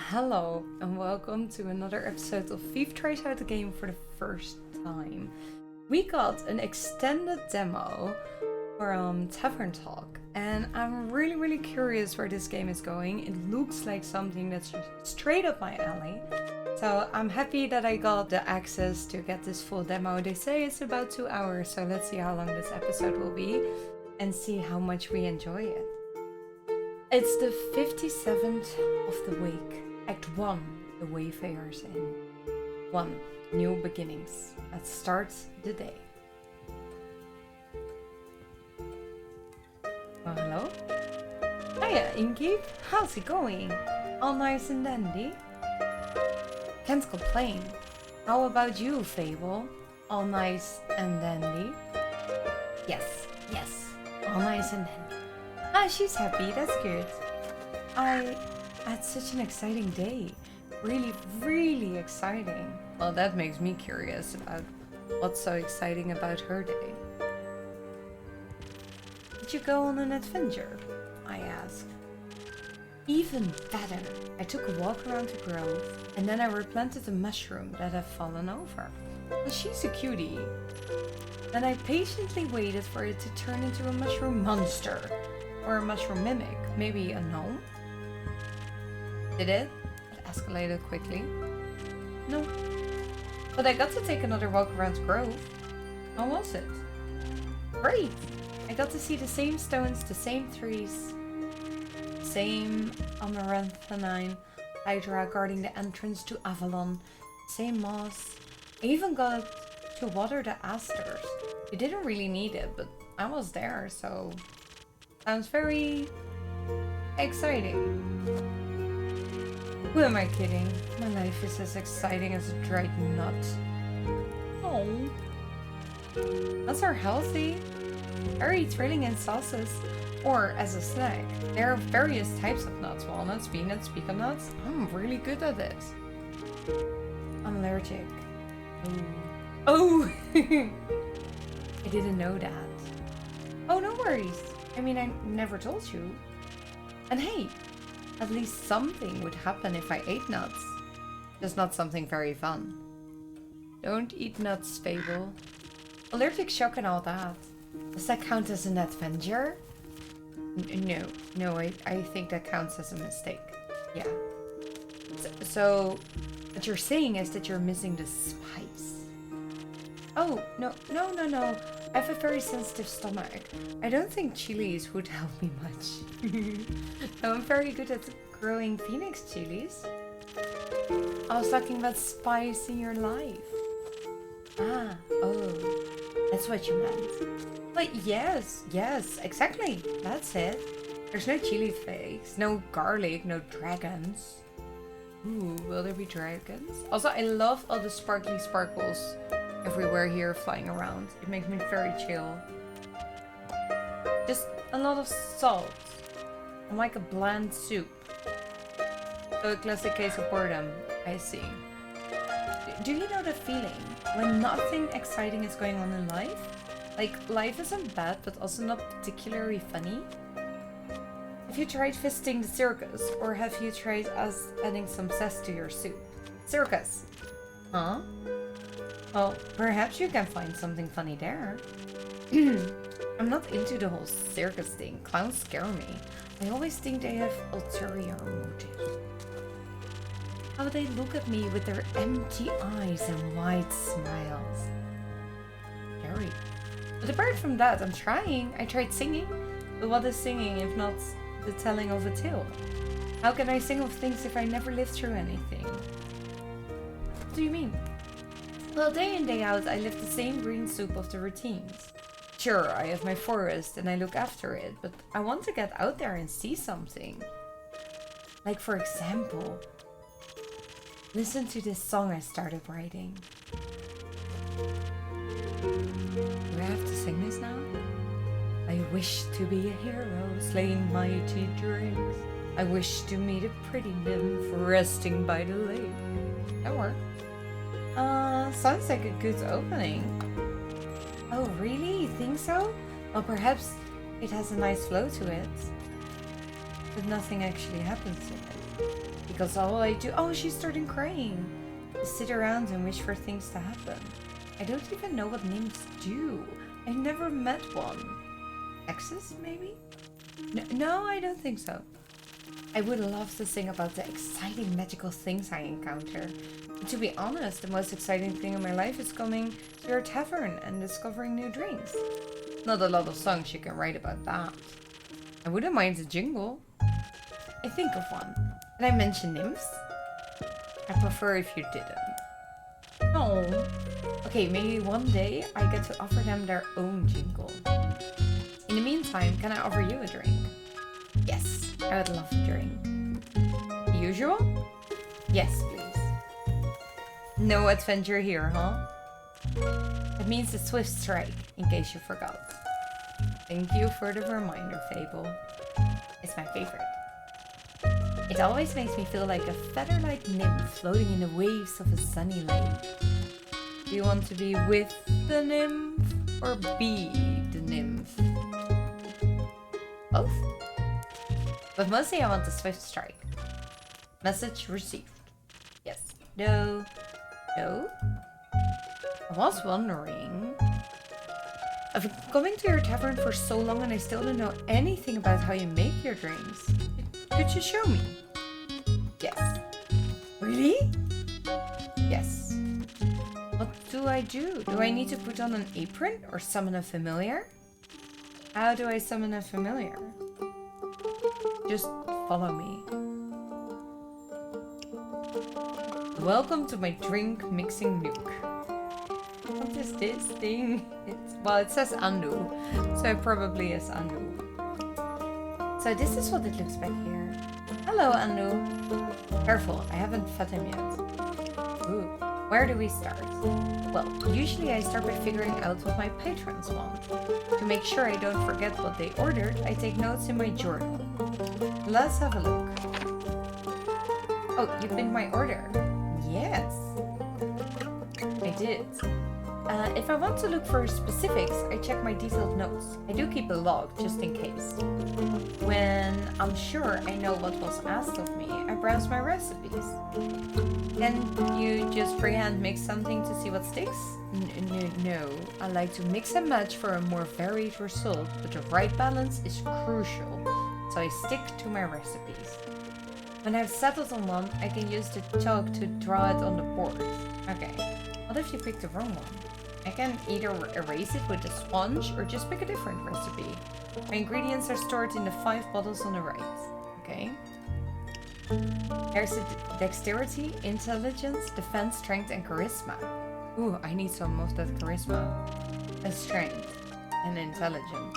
Hello and welcome to another episode of Thief Tries Out the Game for the first time. We got an extended demo from Tavern Talk and I'm really curious where this game is going. It looks like something that's just straight up my alley. So I'm happy that I got the access to get this full demo. They say it's about 2 hours, so let's see how long this episode will be and see how much we enjoy it. It's the 57th of the week. Act 1, The Wayfarer's Inn. 1, New Beginnings. Let's start the day. Well, hello? Hiya, Inkeep. How's it going? All nice and dandy? Can't complain. How about you, Fable? All nice and dandy? Yes, all nice and dandy. Ah, she's happy, that's good. I had such an exciting day. Really exciting. Well, that makes me curious about what's so exciting about her day. Did you go on an adventure? I asked. Even better. I took a walk around the grove and then I replanted a mushroom that had fallen over. Well, she's a cutie. Then I patiently waited for it to turn into a mushroom monster. Or a mushroom mimic, maybe a gnome? Did it? It escalated quickly. No. But I got to take another walk around the grove. How was it? Great! I got to see the same stones, the same trees, same amaranthine hydra guarding the entrance to Avalon, same moss. I even got to water the asters. You didn't really need it, but I was there, so... Sounds very exciting. Who am I kidding? My life is as exciting as a dried nut. Oh. Nuts are healthy, very thrilling in sauces, or as a snack. There are various types of nuts: walnuts, peanuts, pecan nuts. I'm really good at it. I'm allergic. Oh! I didn't know that. Oh, no worries. I mean, I never told you. And hey, at least something would happen if I ate nuts. Just not something very fun. Don't eat nuts, Fable. Allergic shock and all that. Does that count as an adventure? No, I think that counts as a mistake. Yeah. So what you're saying is that you're missing the spice. Oh, no. I have a very sensitive stomach. I don't think chilies would help me much. No, I'm very good at growing phoenix chilies. I was talking about spice in your life. Oh, that's what you meant. But yes, exactly. That's it. There's no chili flakes, no garlic, no dragons. Ooh, will there be dragons? Also, I love all the sparkly sparkles everywhere here flying around. It makes me very chill. Just a lot of salt. And like a bland soup. So a classic case of boredom, I see. Do you know the feeling when nothing exciting is going on in life? Like, life isn't bad, but also not particularly funny? Have you tried visiting the circus? Or have you tried adding some zest to your soup? Circus! Huh? Well, perhaps you can find something funny there. I'm not into the whole circus thing. Clowns scare me. I always think they have ulterior motives. How they look at me with their empty eyes and wide smiles. Scary. But apart from that, I'm trying. I tried singing. But what is singing if not the telling of a tale? How can I sing of things if I never lived through anything? What do you mean? Well, day in, day out, I live the same green soup of the routines. Sure, I have my forest and I look after it, but I want to get out there and see something. Like, for example, listen to this song I started writing. Do I have to sing this now? I wish to be a hero, slaying mighty drakes. I wish to meet a pretty nymph resting by the lake. That worked. Sounds like a good opening. Oh, really? You think so? Well, perhaps it has a nice flow to it. But nothing actually happens in it. Because all I do... Oh, she's starting crying. Is sit around and wish for things to happen. I don't even know what nymphs do. I've never met one. Exes, maybe? No, I don't think so. I would love to sing about the exciting magical things I encounter. And to be honest, the most exciting thing in my life is coming to your tavern and discovering new drinks. Not a lot of songs you can write about that. I wouldn't mind a jingle. I think of one. Did I mention nymphs? I prefer if you didn't. No. Okay, maybe one day I get to offer them their own jingle. In the meantime, can I offer you a drink? Yes, I would love a drink. Usual? Yes, please. No adventure here, huh? It means a swift strike, in case you forgot. Thank you for the reminder, Fable. It's my favorite. It always makes me feel like a feather-like nymph floating in the waves of a sunny lake. Do you want to be with the nymph or be the nymph? Both? But mostly I want the swift strike. Message received. Yes. No. No? I was wondering... I've been coming to your tavern for so long and I still don't know anything about how you make your drinks. Could you show me? Yes. Really? Yes. What do I do? Do I need to put on an apron or summon a familiar? How do I summon a familiar? Just follow me. Welcome to my drink mixing nook. What is this thing? Well, it says Andu, so it probably is Andu. So this is what it looks like here. Hello, Andu. Careful, I haven't fed him yet. Ooh, where do we start? Well, usually I start by figuring out what my patrons want. To make sure I don't forget what they ordered, I take notes in my journal. Let's have a look. Oh, you pinned my order. Yes. I did. If I want to look for specifics, I check my detailed notes. I do keep a log, just in case. When I'm sure I know what was asked of me, I browse my recipes. Can you just freehand mix something to see what sticks? No. I like to mix and match for a more varied result, but the right balance is crucial, so I stick to my recipes. When I've settled on one, I can use the chalk to draw it on the board. Okay, what if you pick the wrong one? I can either erase it with a sponge or just pick a different recipe. My ingredients are stored in the 5 bottles on the right. Okay. There's a dexterity, intelligence, defense, strength, and charisma. Ooh, I need some of that charisma. And strength. And intelligence.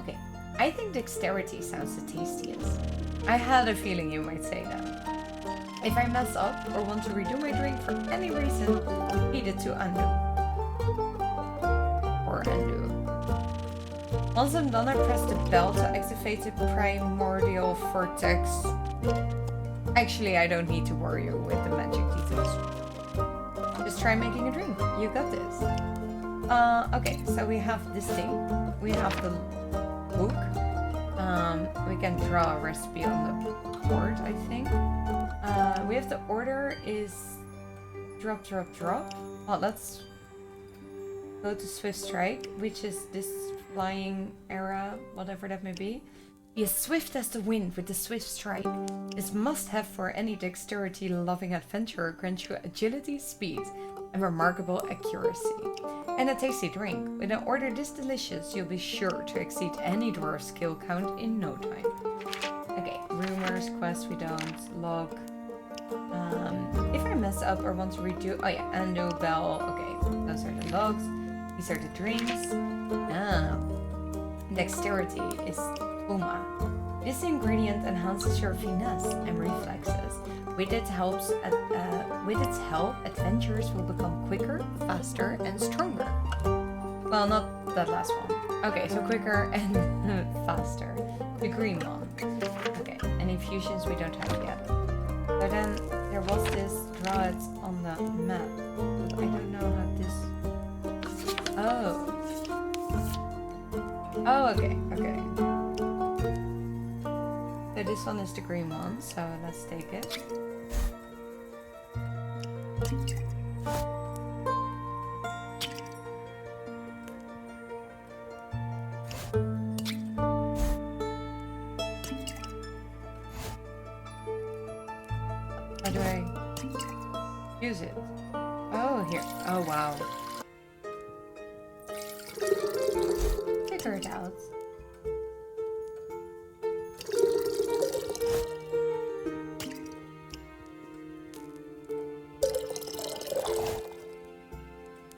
Okay. I think dexterity sounds the tastiest. I had a feeling you might say that. If I mess up or want to redo my drink for any reason, feed it to Andu. Or Andu. Once I'm done, I press the bell to activate the primordial vortex. Actually, I don't need to worry you with the magic details. Just try making a drink. You got this. Okay, so we have this thing. We have the book. We can draw a recipe on the board, I think. We have the order is drop. Well, let's go to Swift Strike, which is this flying era, whatever that may be. Be as swift as the wind with the Swift Strike. This must-have for any dexterity-loving adventurer, grants you agility, speed, and remarkable accuracy. And a tasty drink. With an order this delicious, you'll be sure to exceed any dwarf skill count in no time. Okay, rumors, quests we don't, log. If I mess up or want to redo... Oh yeah, Ando, Bell. Okay, those are the logs. These are the drinks. Dexterity is Uma. This ingredient enhances your finesse and reflexes. With its help, adventurers will become quicker, faster, and stronger. Well, not that last one. Okay, so quicker and faster. The green one. Okay, and infusions we don't have yet. So then there was this, draw it on the map. But I don't know how this... Oh, okay. So Okay, this one is the green one, so let's take it. How do I use it? Oh, here. Oh, wow. Figure it out.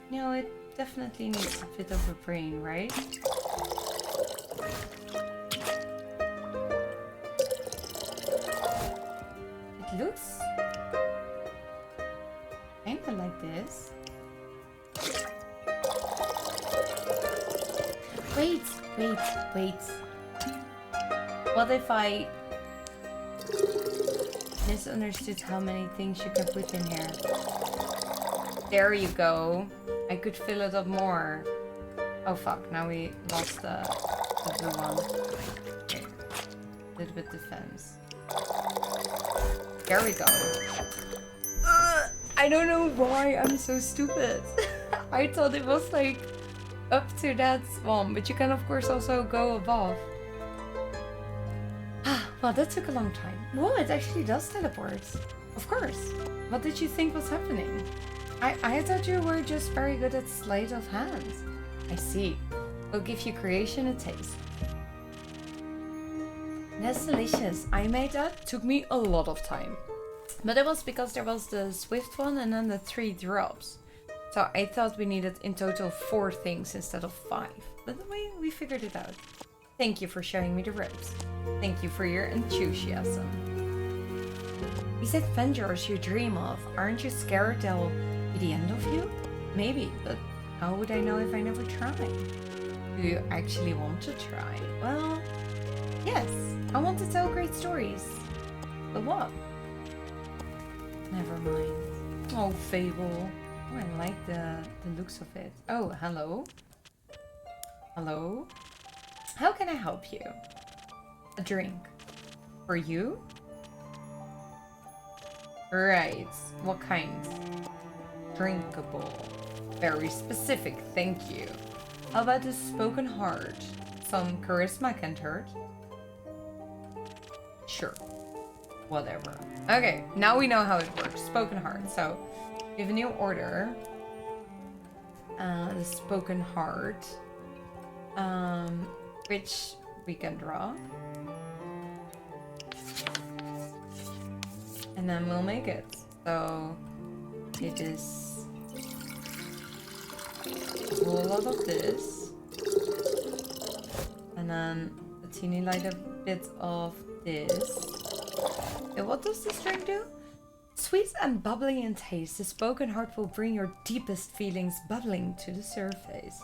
No, it definitely needs a bit of a brain, right? It looks kinda like this. Wait. What if I misunderstood how many things you can put in here? There you go. I could fill it up more. Oh fuck, now we lost the blue one. Okay. Little bit defense. There we go. I don't know why I'm so stupid. I thought it was like up to that one, but you can of course also go above. Well, that took a long time. Whoa, it actually does teleport. Of course. What did you think was happening? I thought you were just very good at sleight of hand. I see. We'll give you creation a taste. That's delicious. I made that. Took me a lot of time. But it was because there was the swift one and then the 3 drops. So I thought we needed in total 4 things instead of 5. But we figured it out. Thank you for showing me the ropes. Thank you for your enthusiasm. These adventures you dream of, aren't you scared they'll be the end of you? Maybe, but how would I know if I never try? Do you actually want to try? Well, yes, I want to tell great stories. But what? Never mind. Oh, Fable. Oh, I like the looks of it. Oh, hello. Hello? How can I help you? A drink. For you? Right. What kind? Drinkable. Very specific, thank you. How about a spoken heart? Some charisma can't hurt. Sure. Whatever. Okay, now we know how it works. Spoken heart. So, we have a new order. The spoken heart. Which we can draw. And then we'll make it. So, it is a whole lot of this. And then a teeny little bit of this. And what does this drink do? Sweet and bubbly in taste, the spoken heart will bring your deepest feelings bubbling to the surface.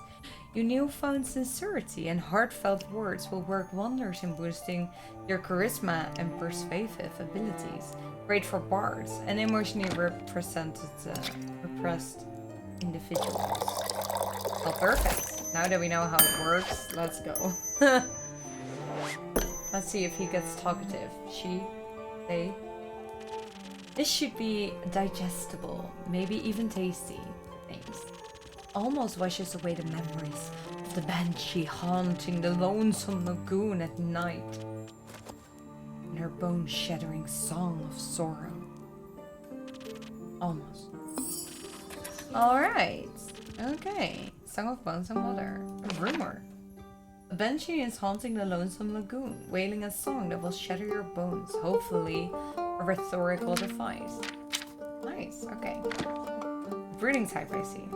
Your newfound sincerity and heartfelt words will work wonders in boosting your charisma and persuasive abilities. Great for bards and emotionally repressed individuals. Well, perfect. Now that we know how it works, let's go. Let's see if he gets talkative. She, they. This should be digestible, maybe even tasty. Thanks. Almost washes away the memories of the banshee haunting the lonesome lagoon at night. And her bone-shattering song of sorrow. Almost. Alright. Okay. Song of Bones and Water. A rumor. A banshee is haunting the lonesome lagoon, wailing a song that will shatter your bones. Hopefully, a rhetorical device. Nice. Okay. Breeding type, I see.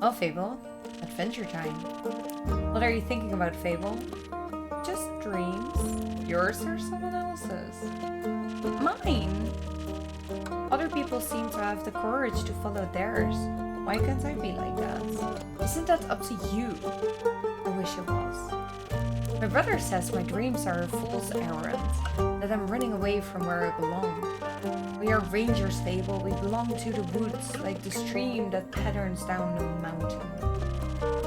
Well, Fable. Adventure time. What are you thinking about, Fable? Just dreams. Yours or someone else's? Mine. Other people seem to have the courage to follow theirs. Why can't I be like that? Isn't that up to you? I wish it was. My brother says my dreams are a fool's errand, that I'm running away from where I belong. We are rangers, Fable. We belong to the woods, like the stream that patterns down the mountain.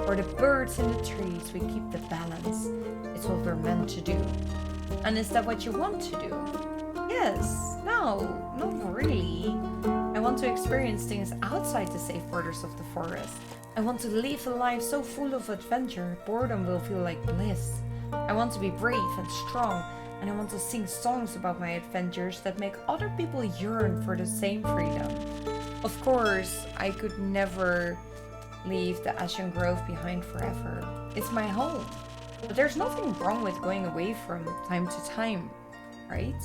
For the birds in the trees, we keep the balance. It's what we're meant to do. And is that what you want to do? Yes. No, not really. I want to experience things outside the safe borders of the forest. I want to live a life so full of adventure, boredom will feel like bliss. I want to be brave and strong, and I want to sing songs about my adventures that make other people yearn for the same freedom. Of course, I could never leave the Ashen Grove behind forever. It's my home. But there's nothing wrong with going away from time to time, right?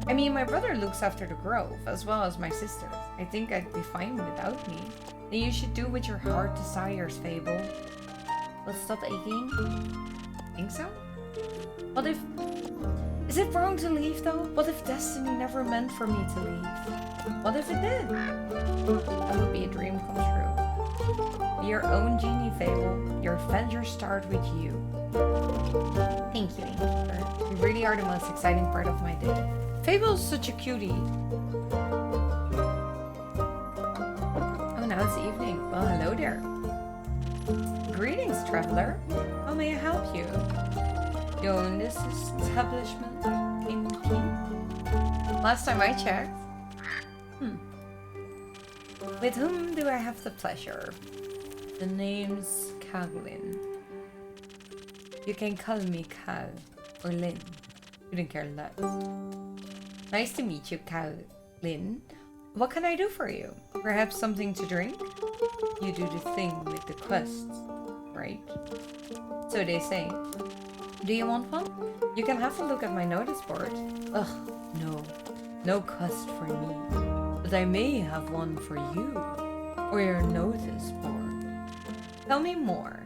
I mean, my brother looks after the grove, as well as my sisters. I think I'd be fine without me. Then you should do what your heart desires, Fable. Let's stop aching. Think so? What if... Is it wrong to leave, though? What if destiny never meant for me to leave? What if it did? That would be a dream come true. Be your own genie, Fable. Your adventures start with you. Thank you, Inkster. You really are the most exciting part of my day. Fable's such a cutie. Oh, now it's evening. Well, hello there. Greetings, traveler. How may I help you? You own this establishment in Tea? Last time I checked. With whom do I have the pleasure? The name's Kaglin. You can call me Cal or Lin. Couldn't care less. Nice to meet you, Kaglin. What can I do for you? Perhaps something to drink? You do the thing with the quests, right? So they say. Do you want one? You can have a look at my notice board. Ugh, no. No quest for me. But I may have one for you. Or your notice board. Tell me more.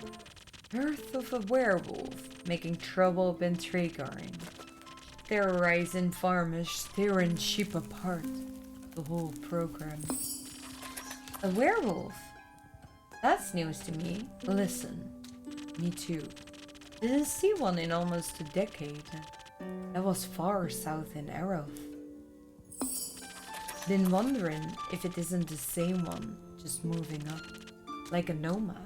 Birth of a werewolf, making trouble up in Tregarn. Terrorizing farmers, tearing sheep apart. The whole program. A werewolf? That's news to me. Listen. Me too. Didn't see one in almost a decade. That was far south in Aroth. Been wondering if it isn't the same one, just moving up. Like a nomad.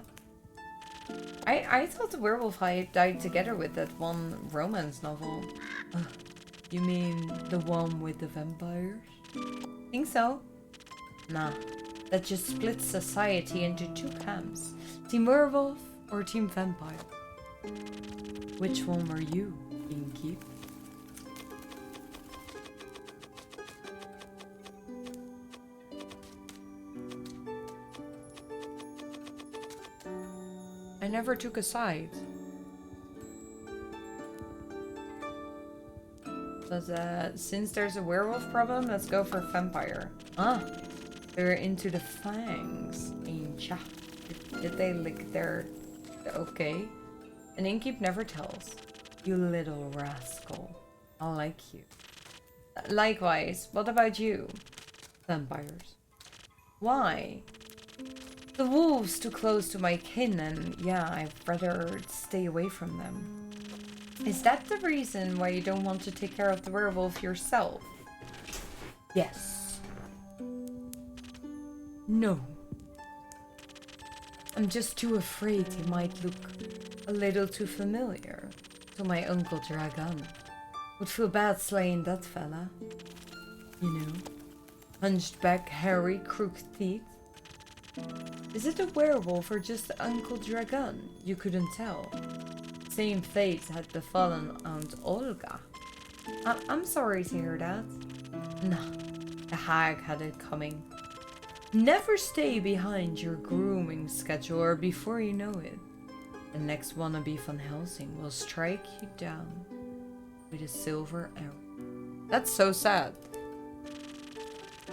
I thought the werewolf died together with that one romance novel. You mean the one with the vampires? Think so? Nah, that just splits society into two camps. Team werewolf or team vampire? Which one were you, Inky? I never took a side. But since there's a werewolf problem, let's go for vampire. Ah, they're into the fangs. Aincha. Did they lick their... Okay. An innkeep never tells. You little rascal. I like you. Likewise, what about you? Vampires. Why? The wolves too close to my kin and yeah, I'd rather stay away from them. Is that the reason why you don't want to take care of the werewolf yourself? Yes. No. I'm just too afraid he might look a little too familiar to my Uncle Dragon. Would feel bad slaying that fella. You know, hunched back, hairy, crooked teeth. Is it a werewolf or just Uncle Dragon? You couldn't tell. Same fate had befallen Aunt Olga. I'm sorry to hear that. Nah, the hag had it coming. Never stay behind your grooming schedule or before you know it. The next wannabe Van Helsing will strike you down with a silver arrow. That's so sad.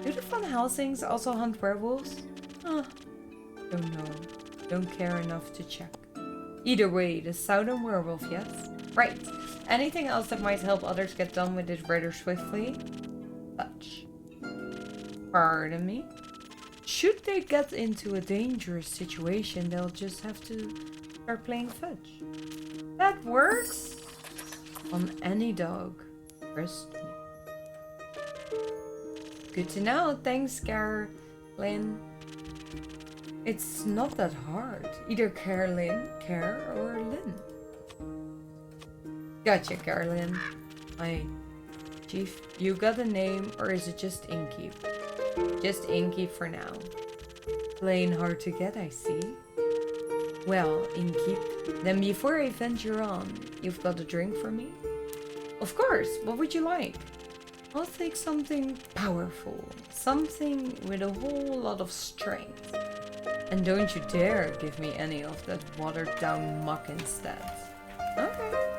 Do the Van Helsings also hunt werewolves? Don't know. Don't care enough to check. Either way, the southern werewolf, yes? Right. Anything else that might help others get done with it rather swiftly? Such. Pardon me? Should they get into a dangerous situation, they'll just have to start playing fetch. That works on any dog. Trust me. Good to know. Thanks, Garlin. It's not that hard. Either Care or Lynn. Gotcha, Carolyn. Hi. Chief, you got a name or is it just Inky? Just Inky for now. Plain hard to get, I see. Well, Inky, then before I venture on, you've got a drink for me? Of course, what would you like? I'll take something powerful. Something with a whole lot of strength. And don't you dare give me any of that watered down muck instead. Okay.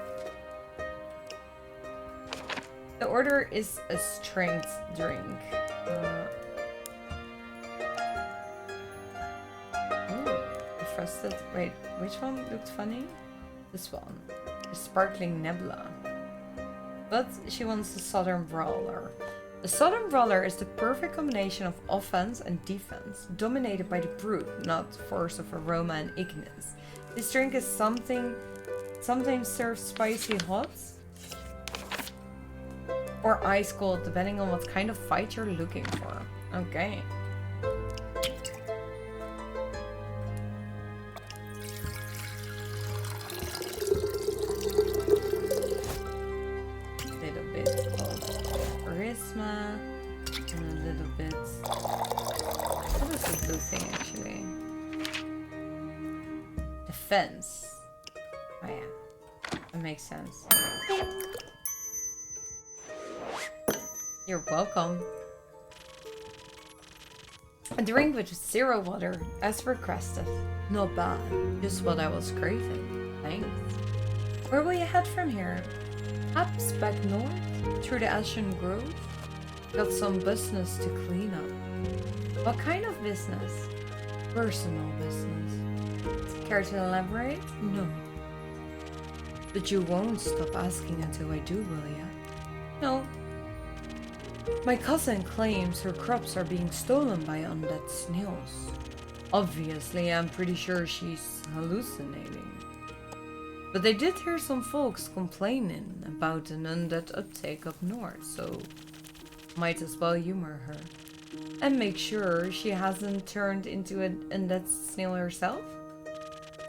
The order is a strength drink. The frosted. Wait, which one looked funny? This one. A sparkling nebula. But she wants the Southern Brawler. The Southern Brawler is the perfect combination of offense and defense, dominated by the brute, not force of aroma and ignis. This drink is sometimes served spicy hot or ice cold, depending on what kind of fight you're looking for. Okay. Little bit of charisma and a little bit. What is the blue thing actually? Defense. Oh yeah, that makes sense. You're welcome. A drink with 0 water, as requested. Not bad, just what I was craving. Thanks. Where will you head from here? Perhaps back north, through the Ashen Grove? Got some business to clean up. What kind of business? Personal business. Care to elaborate? No. But you won't stop asking until I do, will ya? No. My cousin claims her crops are being stolen by undead snails. Obviously, I'm pretty sure she's hallucinating. But I did hear some folks complaining about an undead uptake up north, so might as well humor her. And make sure she hasn't turned into an undead snail herself?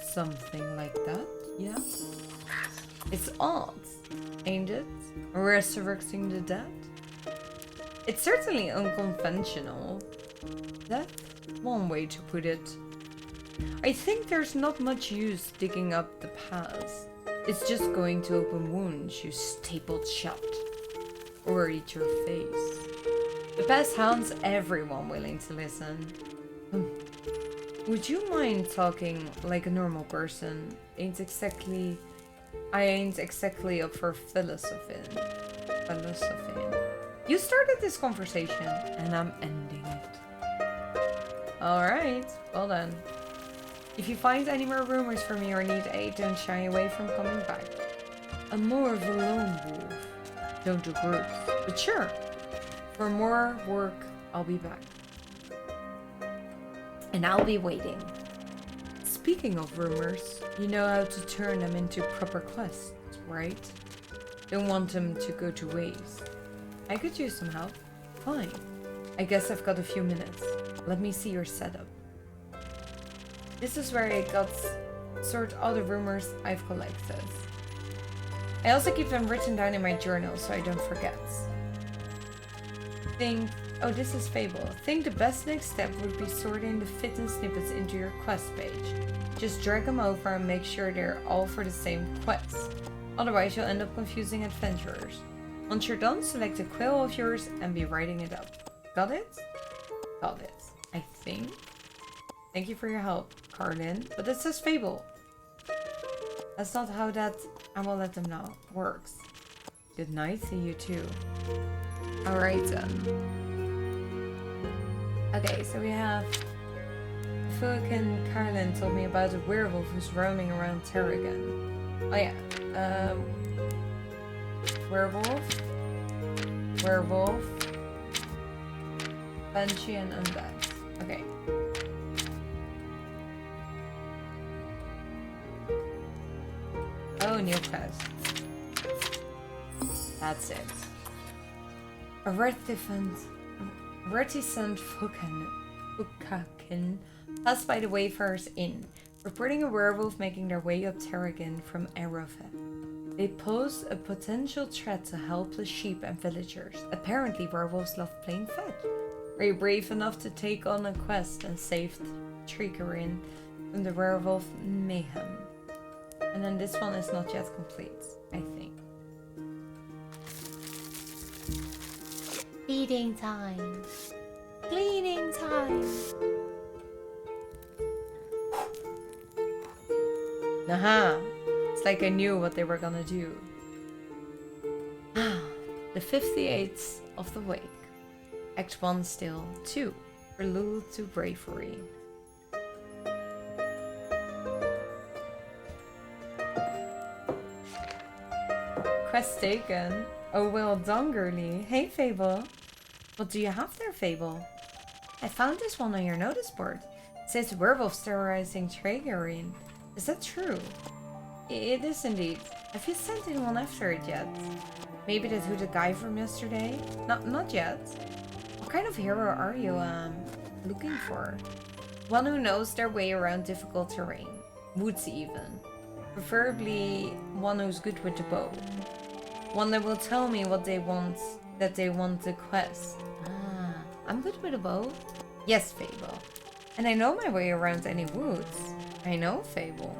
Something like that, yeah? It's odd, ain't it? Resurrecting the dead? It's certainly unconventional. That's one way to put it. I think there's not much use digging up the past. It's just going to open wounds you stapled shut. Or eat your face. The past hounds everyone willing to listen. Would you mind talking like a normal person? I ain't exactly up for philosophing. You started this conversation, and I'm ending it. Alright, well then. If you find any more rumors for me or need aid, don't shy away from coming back. I'm more of a lone wolf. Don't do groups. But sure, for more work, I'll be back. And I'll be waiting. Speaking of rumors, you know how to turn them into proper quests, right? Don't want them to go to waste. I could use some help. Fine. I guess I've got a few minutes. Let me see your setup. This is where I got sort all the rumors I've collected. I also keep them written down in my journal so I don't forget. Oh, this is Fable. Think the best next step would be sorting the fit snippets into your quest page. Just drag them over and make sure they're all for the same quest. Otherwise, you'll end up confusing adventurers. Once you're done, select a quill of yours and be writing it up. Got it? Got it. I think. Thank you for your help, Carlin. But it says Fable. That's not how that, I will let them know, works. Good night to you too. Alright then. Okay, so we have Fulk and Carlin told me about a werewolf who's roaming around Terrigan. Oh yeah. Werewolf, Banshee and Undead. Okay. Oh, new quest. That's it. A reticent Fukakin passed by the Wayfarers Inn, reporting a werewolf making their way up Tarragon from Arrowhead. They pose a potential threat to helpless sheep and villagers. Apparently, werewolves love playing fetch. Are you brave enough to take on a quest and save Triggering from the werewolf mayhem? And then this one is not yet complete, I think. Feeding time. Cleaning time. Aha! It's like I knew what they were gonna do. Ah, the 58th of the Wake. Act 1 still. 2. Prelude to Bravery. Quest taken. Oh, well done, girly. Hey, Fable. What do you have there, Fable? I found this one on your notice board. It says werewolves terrorizing Traegerine. Is that true? It is indeed. Have you sent anyone after it yet? Maybe that hooded guy from yesterday? Not yet. What kind of hero are you, looking for? One who knows their way around difficult terrain. Woods even. Preferably one who's good with the bow. One that will tell me what they want, that they want the quest. Ah, I'm good with a bow. Yes, Fable. And I know my way around any woods. I know, Fable.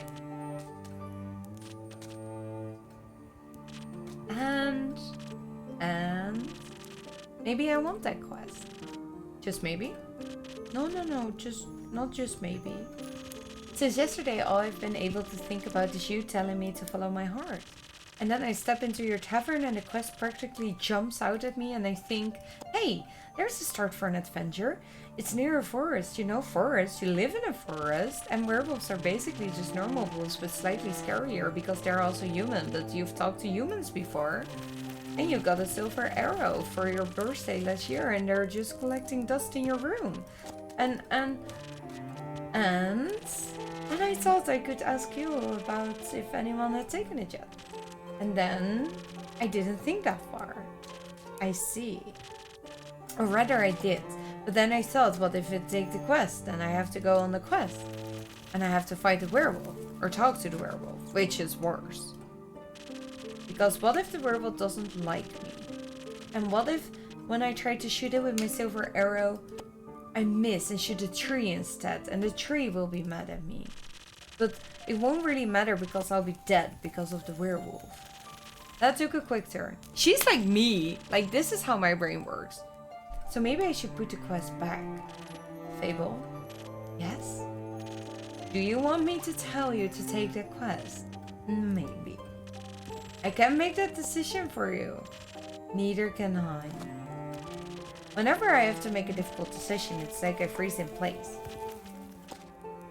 And maybe I want that quest. Just maybe? No, not just maybe. Since yesterday, all I've been able to think about is you telling me to follow my heart. And then I step into your tavern and the quest practically jumps out at me and I think, hey, there's a start for an adventure. It's near a forest, you know, forest, you live in a forest, and werewolves are basically just normal wolves but slightly scarier because they're also human, but you've talked to humans before. And you got a silver arrow for your birthday last year and they're just collecting dust in your room. And I thought I could ask you about if anyone had taken it yet. And then I didn't think that far. I see. Or rather I did. But then I thought, what if it take the quest? And I have to go on the quest. And I have to fight the werewolf. Or talk to the werewolf. Which is worse. Because what if the werewolf doesn't like me? And what if when I try to shoot it with my silver arrow, I miss and shoot a tree instead? And the tree will be mad at me. But it won't really matter because I'll be dead because of the werewolf. That took a quick turn. She's like me. Like, this is how my brain works. So maybe I should put the quest back. Fable? Yes? Do you want me to tell you to take the quest? Maybe. I can't make that decision for you. Neither can I. Whenever I have to make a difficult decision, it's like I freeze in place.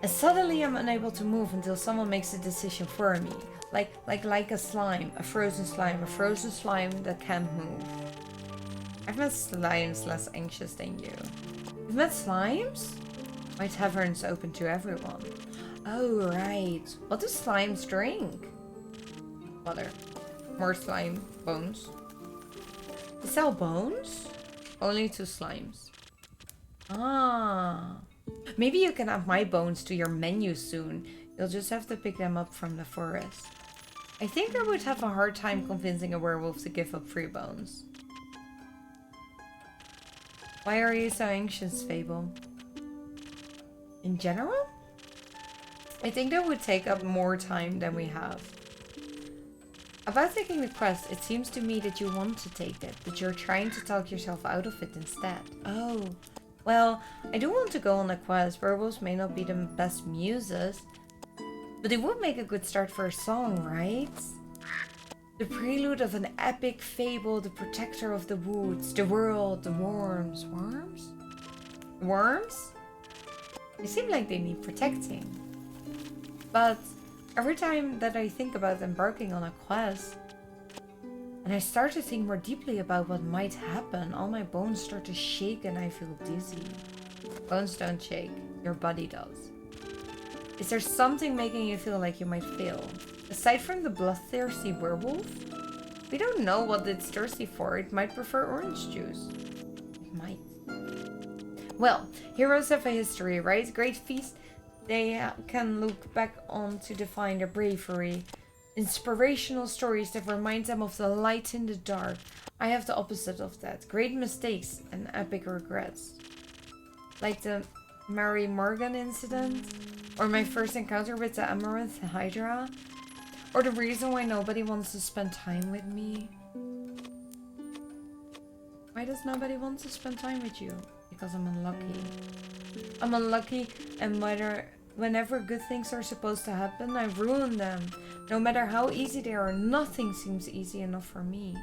And suddenly I'm unable to move until someone makes a decision for me. Like a slime, a frozen slime that can't move. I've met slimes less anxious than you. You've met slimes? My tavern's open to everyone. Oh, right. What do slimes drink? Water. More slime. Bones. They sell bones? Only to slimes. Ah. Maybe you can add my bones to your menu soon. You'll just have to pick them up from the forest. I think I would have a hard time convincing a werewolf to give up free bones. Why are you so anxious, Fable? In general? I think that would take up more time than we have. About taking the quest, it seems to me that you want to take it, but you're trying to talk yourself out of it instead. Oh. Well, I do want to go on a quest. Werewolves may not be the best muses, but it would make a good start for a song, right? The prelude of an epic fable, the protector of the woods, the world, the worms. Worms? Worms? They seem like they need protecting. But every time that I think about embarking on a quest, and I start to think more deeply about what might happen, all my bones start to shake and I feel dizzy. Bones don't shake, your body does. Is there something making you feel like you might fail? Aside from the bloodthirsty werewolf? We don't know what it's thirsty for. It might prefer orange juice. It might. Well, heroes have a history, right? Great feats they can look back on to define their bravery. Inspirational stories that remind them of the light in the dark. I have the opposite of that. Great mistakes and epic regrets. Like the Mary Morgan incident, or my first encounter with the Amaranth Hydra, or the reason why nobody wants to spend time with me. Why does nobody want to spend time with you? Because I'm unlucky. I'm unlucky, and whenever good things are supposed to happen, I ruin them. No matter how easy they are, nothing seems easy enough for me.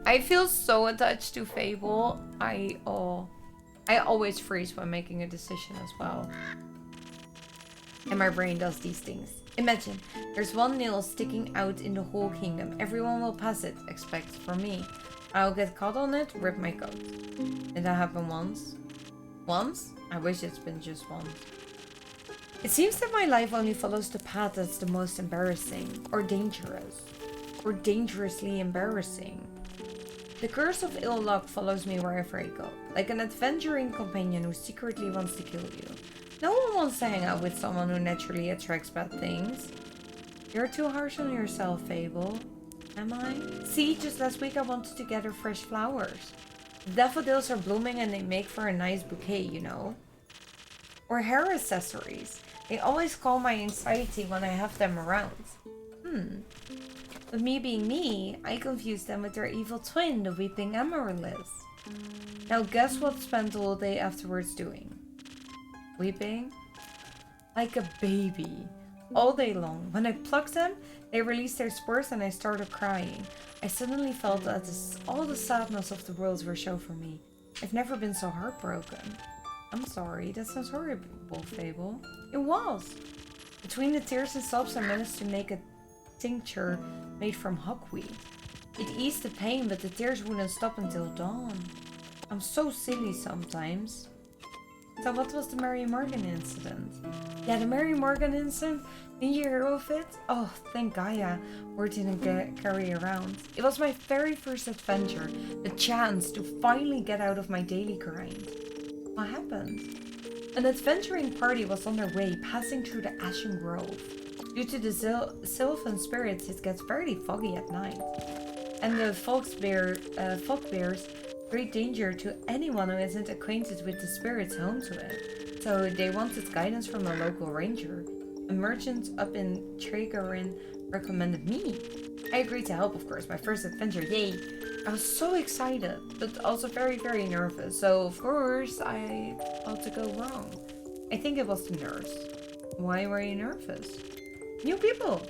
I feel so attached to Fable. I always freeze when making a decision as well. And my brain does these things. Imagine, there's one nail sticking out in the whole kingdom. Everyone will pass it, except for me. I'll get caught on it, rip my coat. Did that happen once? Once? I wish it's been just once. It seems that my life only follows the path that's the most embarrassing, or dangerous, or dangerously embarrassing. The curse of ill luck follows me wherever I go, like an adventuring companion who secretly wants to kill you. No one wants to hang out with someone who naturally attracts bad things. You're too harsh on yourself, Fable. Am I? See, just last week I wanted to gather fresh flowers. The daffodils are blooming and they make for a nice bouquet, you know. Or hair accessories. They always calm my anxiety when I have them around. But me being me, I confuse them with their evil twin, the weeping amaryllis. Now guess what I spent all day afterwards doing? Weeping? Like a baby. All day long. When I plucked them, they released their spores and I started crying. I suddenly felt that all the sadness of the world were shown for me. I've never been so heartbroken. I'm sorry, that sounds horrible, Fable. It was. Between the tears and sobs, I managed to make a tincture made from hawkweed. It eased the pain, but the tears wouldn't stop until dawn. I'm so silly sometimes. So what was the Mary Morgan incident? Yeah, the Mary Morgan incident? Did you hear of it? Oh, thank Gaia, word didn't carry around. It was my very first adventure, the chance to finally get out of my daily grind. What happened? An adventuring party was on their way, passing through the Ashen Grove. Due to the sylvan spirits, it gets very foggy at night. And the fog bears great danger to anyone who isn't acquainted with the spirits home to it. So they wanted guidance from a local ranger. A merchant up in Tregarin recommended me. I agreed to help, of course, my first adventure, yay! I was so excited, but also very, very nervous. So, of course, I thought to go wrong. I think it was the nurse. Why were you nervous? New people!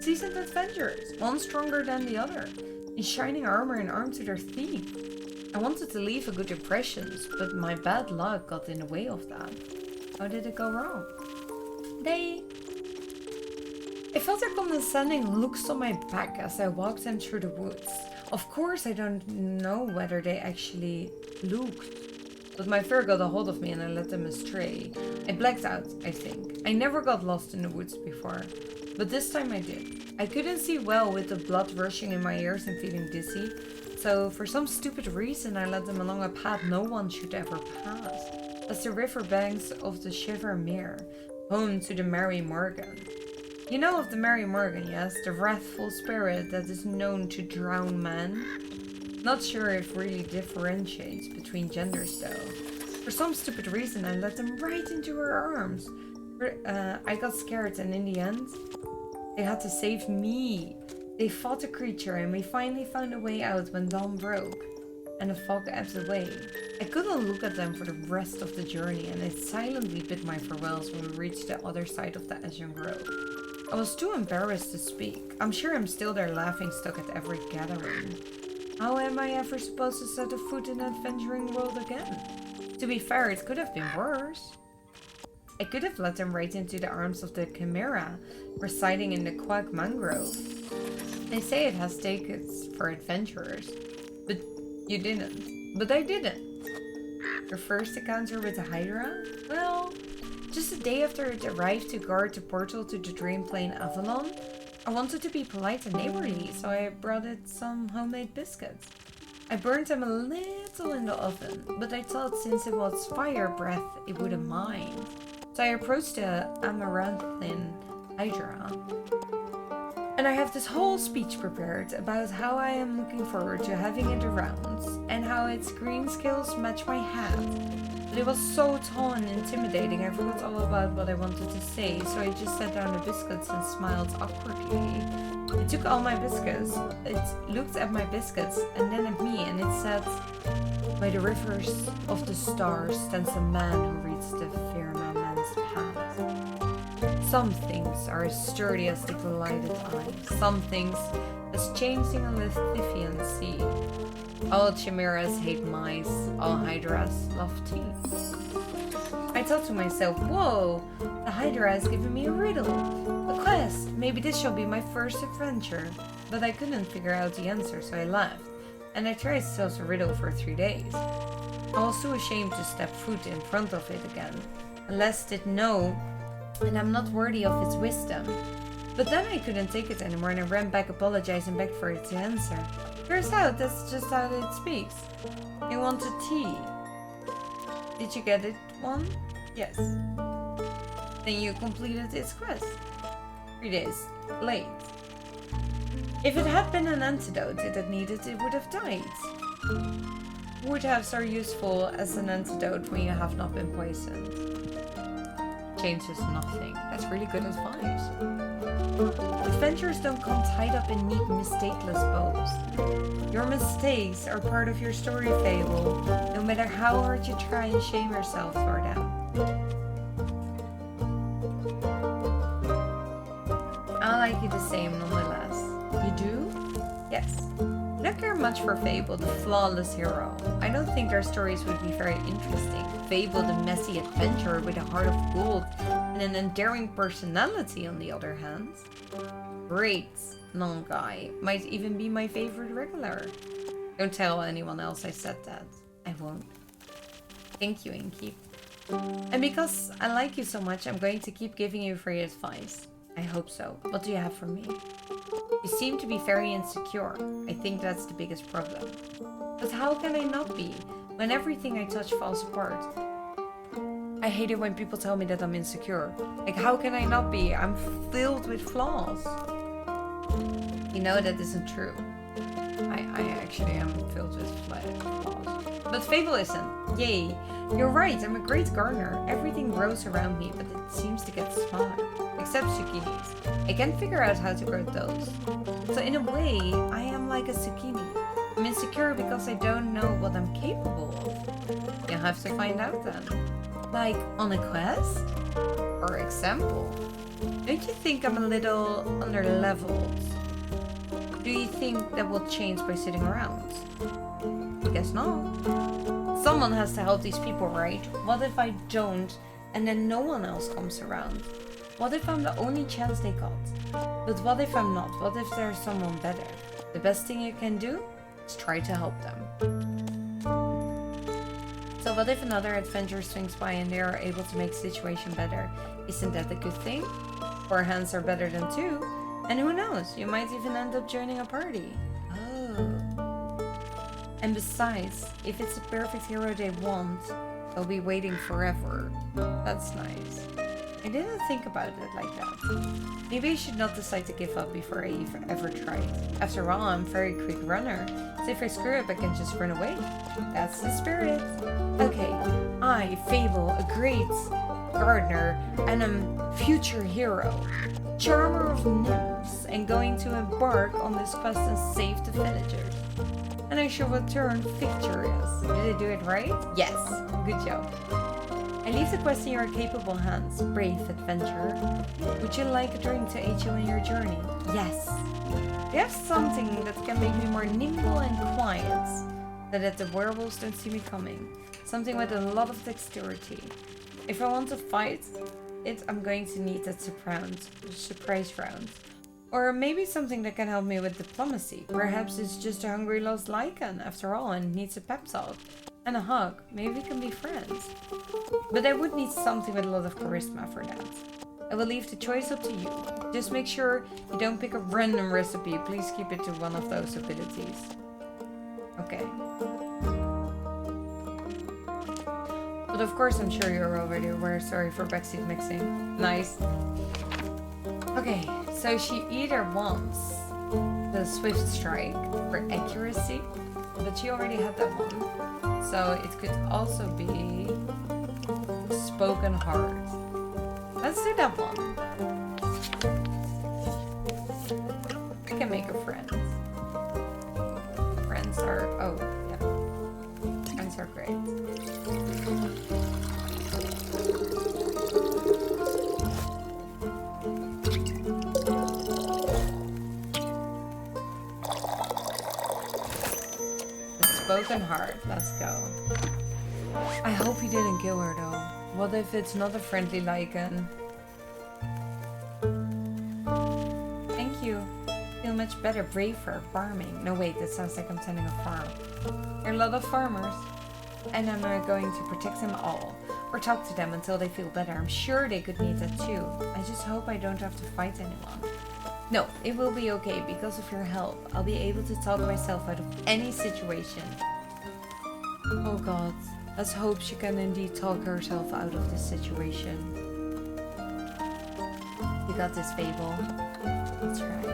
Seasoned adventurers, one stronger than the other, in shining armor and armed to their teeth. I wanted to leave a good impression, but my bad luck got in the way of that. How did it go wrong? I felt their condescending looks on my back as I walked them through the woods. Of course, I don't know whether they actually looked, but my fear got a hold of me and I led them astray. I blacked out, I think. I never got lost in the woods before, but this time I did. I couldn't see well with the blood rushing in my ears and feeling dizzy, so for some stupid reason I led them along a path no one should ever pass. That's the riverbanks of the Shiver Mere, home to the Mary Morgan. You know of the Mary Morgan, yes? The wrathful spirit that is known to drown men. Not sure if really differentiates between genders though. For some stupid reason I led them right into her arms. I got scared and in the end, they had to save me. They fought the creature and we finally found a way out when dawn broke and the fog ebbed away. I couldn't look at them for the rest of the journey and I silently bid my farewells when we reached the other side of the Ashen Grove. I was too embarrassed to speak. I'm sure I'm still there laughing stock at every gathering. How am I ever supposed to set a foot in the adventuring world again? To be fair, it could have been worse. I could have led them right into the arms of the Chimera, residing in the Quag Mangrove. They say it has tickets for adventurers, but you didn't. But I didn't. Your first encounter with the Hydra? Well, just a day after it arrived to guard the portal to the Dream Plane Avalon, I wanted to be polite and neighborly, so I brought it some homemade biscuits. I burned them a little in the oven, but I thought since it was fire breath, it wouldn't mind. So I approached the amaranthine hydra. And I have this whole speech prepared about how I am looking forward to having it around and how its green scales match my hat. But it was so tall and intimidating, I forgot all about what I wanted to say, so I just set down the biscuits and smiled awkwardly. It took all my biscuits, it looked at my biscuits and then at me, and it said, "By the rivers of the stars stands a man who reads the firmament's path. Some things are as sturdy as the glided eye, some things as changing on the Scythian sea. All chimeras hate mice, all hydras love tea." I thought to myself, whoa, the hydra has given me a riddle. A quest, maybe this shall be my first adventure. But I couldn't figure out the answer, so I left. And I tried to solve the riddle for 3 days. I was too ashamed to step foot in front of it again. Lest it know, and I'm not worthy of its wisdom. But then I couldn't take it anymore and I ran back apologizing back for it to answer. Turns out that's just how it speaks. It wanted tea. Did you get it one? Yes. Then you completed its quest. 3 days late. If it had been an antidote it had needed, it would have died. Wood halves are useful as an antidote when you have not been poisoned. Changes nothing. That's really good advice. Adventures don't come tied up in neat, mistakeless bows. Your mistakes are part of your story fable, no matter how hard you try and shame yourself for them. I like you the same nonetheless. You do? Yes. I don't care much for Fable, the flawless hero. I don't think their stories would be very interesting. Fable, the messy adventurer with a heart of gold and an endearing personality, on the other hand. Great, non-guy. Might even be my favorite regular. Don't tell anyone else I said that. I won't. Thank you, Inky. And because I like you so much, I'm going to keep giving you free advice. I hope so. What do you have for me? You seem to be very insecure. I think that's the biggest problem. But how can I not be, when everything I touch falls apart? I hate it when people tell me that I'm insecure. Like, how can I not be? I'm filled with flaws. You know that isn't true. I actually am filled with flaws. But Fable isn't. Yay. You're right, I'm a great gardener. Everything grows around me, but it seems to get smaller. Except zucchinis. I can't figure out how to grow those. So in a way, I am like a zucchini. I'm insecure because I don't know what I'm capable of. You'll have to find out then. Like on a quest? For example. Don't you think I'm a little under-leveled? Do you think that will change by sitting around? I guess not. Someone has to help these people, right? What if I don't, and then no one else comes around? What if I'm the only chance they got? But what if I'm not? What if there's someone better? The best thing you can do is try to help them. So what if another adventurer swings by and they are able to make the situation better? Isn't that a good thing? 4 hands are better than 2. And who knows, you might even end up joining a party. Oh. And besides, if it's the perfect hero they want, they'll be waiting forever. That's nice. I didn't think about it like that. Maybe I should not decide to give up before I ever tried. After all, I'm a very quick runner, so if I screw up I can just run away. That's the spirit. Okay, I, Fable, a great gardener, and a future hero, charmer of nymphs, and going to embark on this quest and save the villagers. And I shall return victorious. Did I do it right? Yes, good job. I leave the quest in your capable hands, brave adventurer. Would you like a drink to aid you in your journey? Yes. Do you have something that can make me more nimble and quiet, so that the werewolves don't see me coming? Something with a lot of dexterity. If I want to fight it, I'm going to need that surprise round. Or maybe something that can help me with diplomacy. Perhaps it's just a hungry lost lichen after all and needs a pep talk. And a hug. Maybe we can be friends. But I would need something with a lot of charisma for that. I will leave the choice up to you. Just make sure you don't pick a random recipe. Please keep it to one of those abilities. Okay. But of course I'm sure you're already aware. Sorry for backseat mixing. Nice. Okay, so she either wants the Swift Strike for accuracy, but she already had that one. So it could also be Spoken Heart. Let's do that one. I can make her friends. Friends are, oh, yeah. Friends are great. Spoken Heart, let's go. I hope he didn't kill her though. What if it's not a friendly lichen? Thank you. Feel much better, braver, farming. No wait, that sounds like I'm tending a farm. There are a lot of farmers. And I'm not going to protect them all. Or talk to them until they feel better. I'm sure they could need that too. I just hope I don't have to fight anyone. No, it will be okay because of your help. I'll be able to talk myself out of any situation. Oh god, let's hope she can indeed talk herself out of this situation. You got this, Fable. That's right.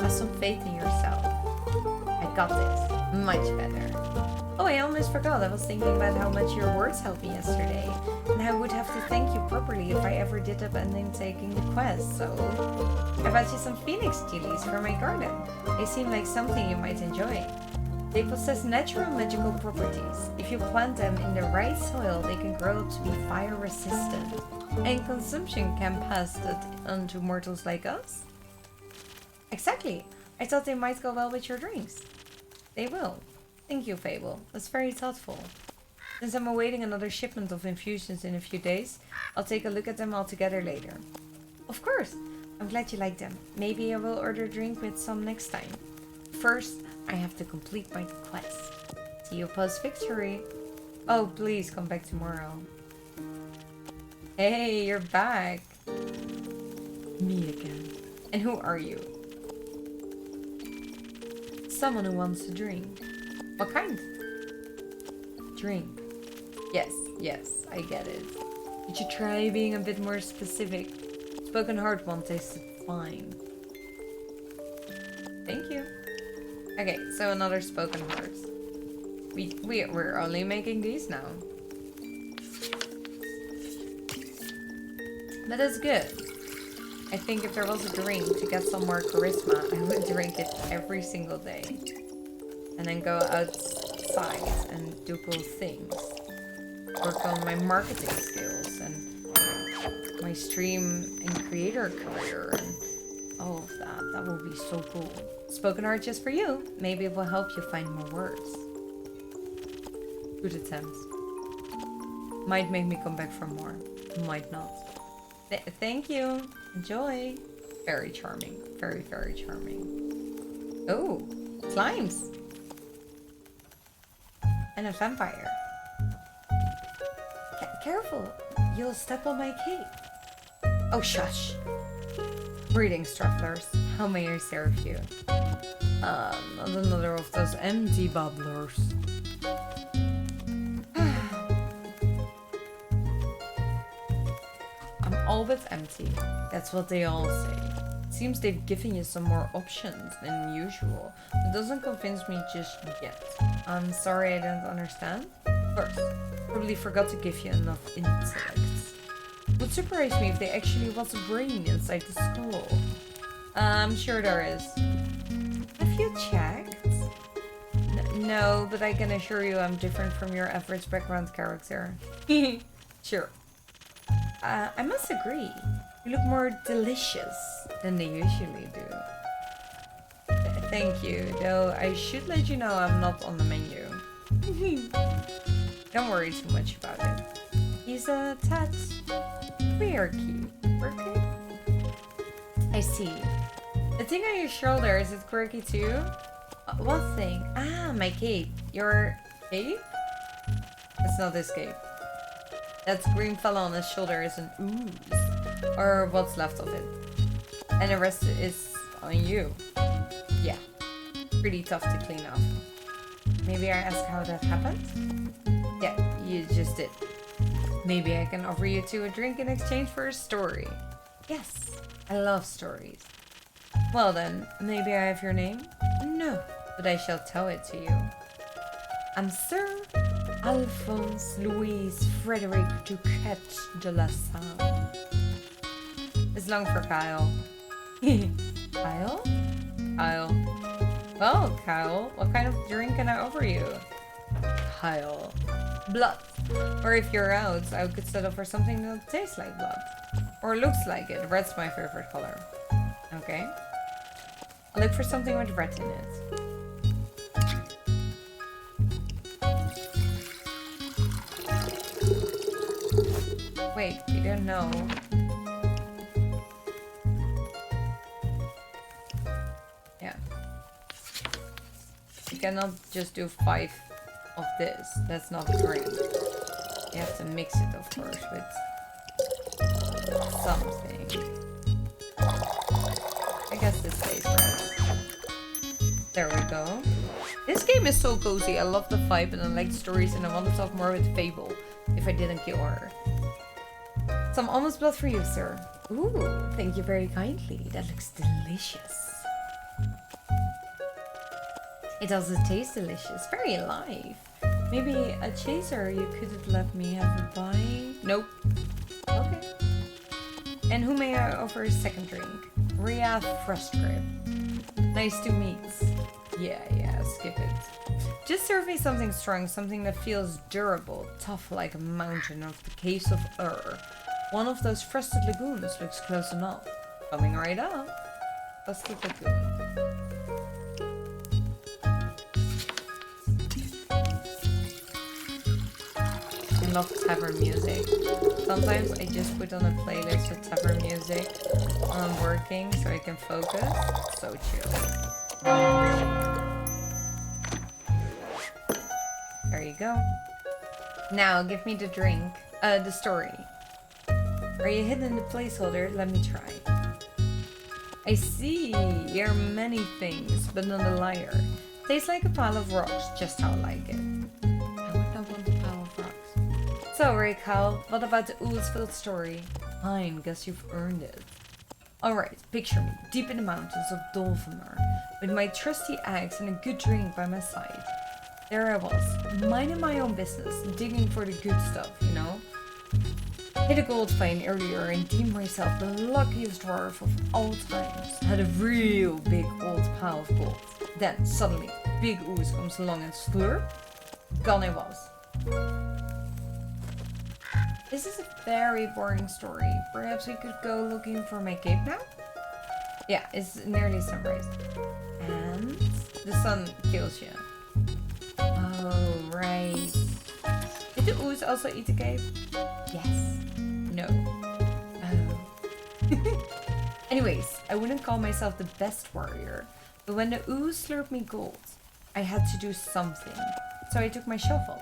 Have some faith in yourself. I got this. Much better. Oh, I almost forgot. I was thinking about how much your words helped me yesterday. And I would have to thank you properly if I ever did up ending taking the quest, so... I bought you some phoenix chilies for my garden. They seem like something you might enjoy. They possess natural magical properties. If you plant them in the right soil, they can grow up to be fire resistant. And consumption can pass that on to mortals like us. Exactly. I thought they might go well with your drinks. They will. Thank you, Fable. That's very thoughtful. Since I'm awaiting another shipment of infusions in a few days, I'll take a look at them all together later. Of course. I'm glad you like them. Maybe I will order a drink with some next time. First, I have to complete my quest. See you post-victory. Oh, please come back tomorrow. Hey, you're back. Me again. And who are you? Someone who wants a drink. What kind? Drink. Yes, I get it. Did you try being a bit more specific? Spoken Heart one tasted fine. Thank you. Okay, so another Spoken Heart. We're only making these now. But that's good. I think if there was a drink to get some more charisma, I would drink it every single day. And then go outside and do cool things. Work on my marketing skills and my stream and creator career and all of that. That will be so cool. Spoken Heart just for you. Maybe it will help you find more words. Good attempt. Might make me come back for more. Might not. Thank you. Enjoy. Very charming. Very, very charming. Oh, slimes. And a vampire. Careful. You'll step on my cape. Oh, shush. Greetings, travelers. How may I serve you? Not another of those empty bubblers. I'm all but empty. That's what they all say. It seems they've given you some more options than usual. It doesn't convince me just yet. I'm sorry I don't understand. First, probably forgot to give you enough intellect. Would surprise me if there actually was a brain inside the skull. I'm sure there is. Have you checked? No, but I can assure you I'm different from your average background character. Sure. I must agree. You look more delicious than they usually do. Thank you, though I should let you know I'm not on the menu. Don't worry too much about it. He's a tad quirky. Quirky? I see. The thing on your shoulder, is it quirky too? What thing? Ah, my cape. Your cape? It's not this cape. That green fella on his shoulder is an ooze. Or what's left of it. And the rest is on you. Yeah. Pretty tough to clean up. Maybe I ask how that happened? Yeah, you just did. Maybe I can offer you two a drink in exchange for a story. Yes, I love stories. Well then, maybe I have your name? No, but I shall tell it to you. I'm Sir Alphonse Louis Frederic Duquette de la Salle. It's long for Kyle. Kyle? Kyle. Well, Kyle, what kind of drink can I offer you? Kyle. Blood. Or if you're out, I could settle for something that tastes like blood. Or looks like it. Red's my favorite color. Okay. I'll look for something with red in it. Wait, you don't know. Yeah. You cannot just do 5 of this. That's not a drink. You have to mix it, of course, with something. I guess this tastes right. There we go. This game is so cozy. I love the vibe and I like the stories and I want to talk more with Fable if I didn't kill her. Some almost blood for you, sir. Ooh, thank you very kindly. That looks delicious. It doesn't taste delicious. Very alive. Maybe a chaser you could have let me have a bite. Nope. Okay. And who may I offer a second drink? Ria Frustrip. Nice to meet. Yeah, skip it. Just serve me something strong, something that feels durable, tough like a mountain of the caves of Ur. One of those frosted lagoons looks close enough. Coming right up. Frosted lagoon. I love tavern music. Sometimes I just put on a playlist with tavern music when I'm working so I can focus. So chill. There you go. Now give me the drink. The story. Are you hidden the placeholder? Let me try. I see. You're many things, but not a liar. Tastes like a pile of rocks, just how I like it. I would not want a pile of rocks. So, Ray Kyle, what about the ooze-filled story? Fine, guess you've earned it. Alright, picture me, deep in the mountains of Dolphimer, with my trusty axe and a good drink by my side. There I was, minding my own business, digging for the good stuff, you know? Hit a gold vein earlier and deemed myself the luckiest dwarf of all times. Had a real big old pile of gold. Then, suddenly, big ooze comes along and slurp, gone I was. This is a very boring story. Perhaps we could go looking for my cape now? Yeah, it's nearly sunrise. And the sun kills you. Oh, right. Did the ooze also eat the cape? Yes. No. Oh. Anyways, I wouldn't call myself the best warrior, but when the ooze slurped me gold, I had to do something. So I took my shovel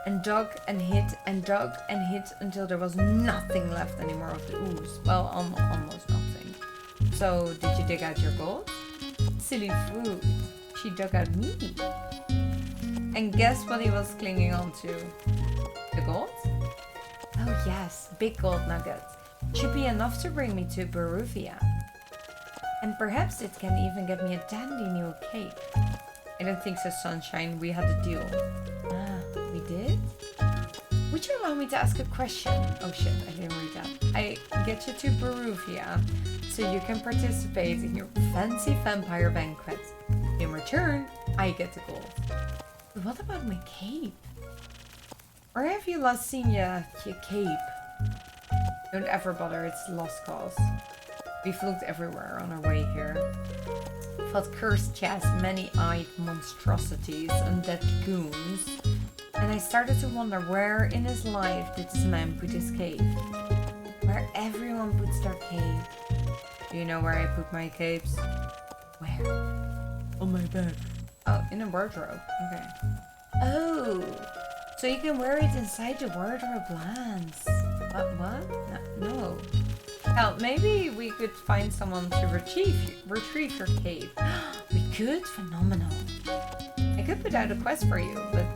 and dug and hit and dug and hit until there was nothing left anymore of the ooze. Well, almost nothing. So, did you dig out your gold? Silly fruit. She dug out me. And guess what he was clinging on to? The gold? Oh yes, big gold nugget. Should be enough to bring me to Baruvia. And perhaps it can even get me a dandy new cape. I don't think so, Sunshine. We had a deal. Ah, we did? Would you allow me to ask a question? Oh shit, I didn't read that. I get you to Baruvia so you can participate in your fancy vampire banquet. In return, I get the gold. But what about my cape? Or have you last seen your cape? Don't ever bother, it's lost cause. We've looked everywhere on our way here. Fought cursed chests, many-eyed monstrosities, undead goons. And I started to wonder where in his life did this man put his cape? Where everyone puts their cape. Do you know where I put my capes? Where? On my back. Oh, in a wardrobe. Okay. Oh, so you can wear it inside the wardrobe lands. What? No. Hell, maybe we could find someone to retrieve your cape. We could? Phenomenal. I could put out a quest for you, but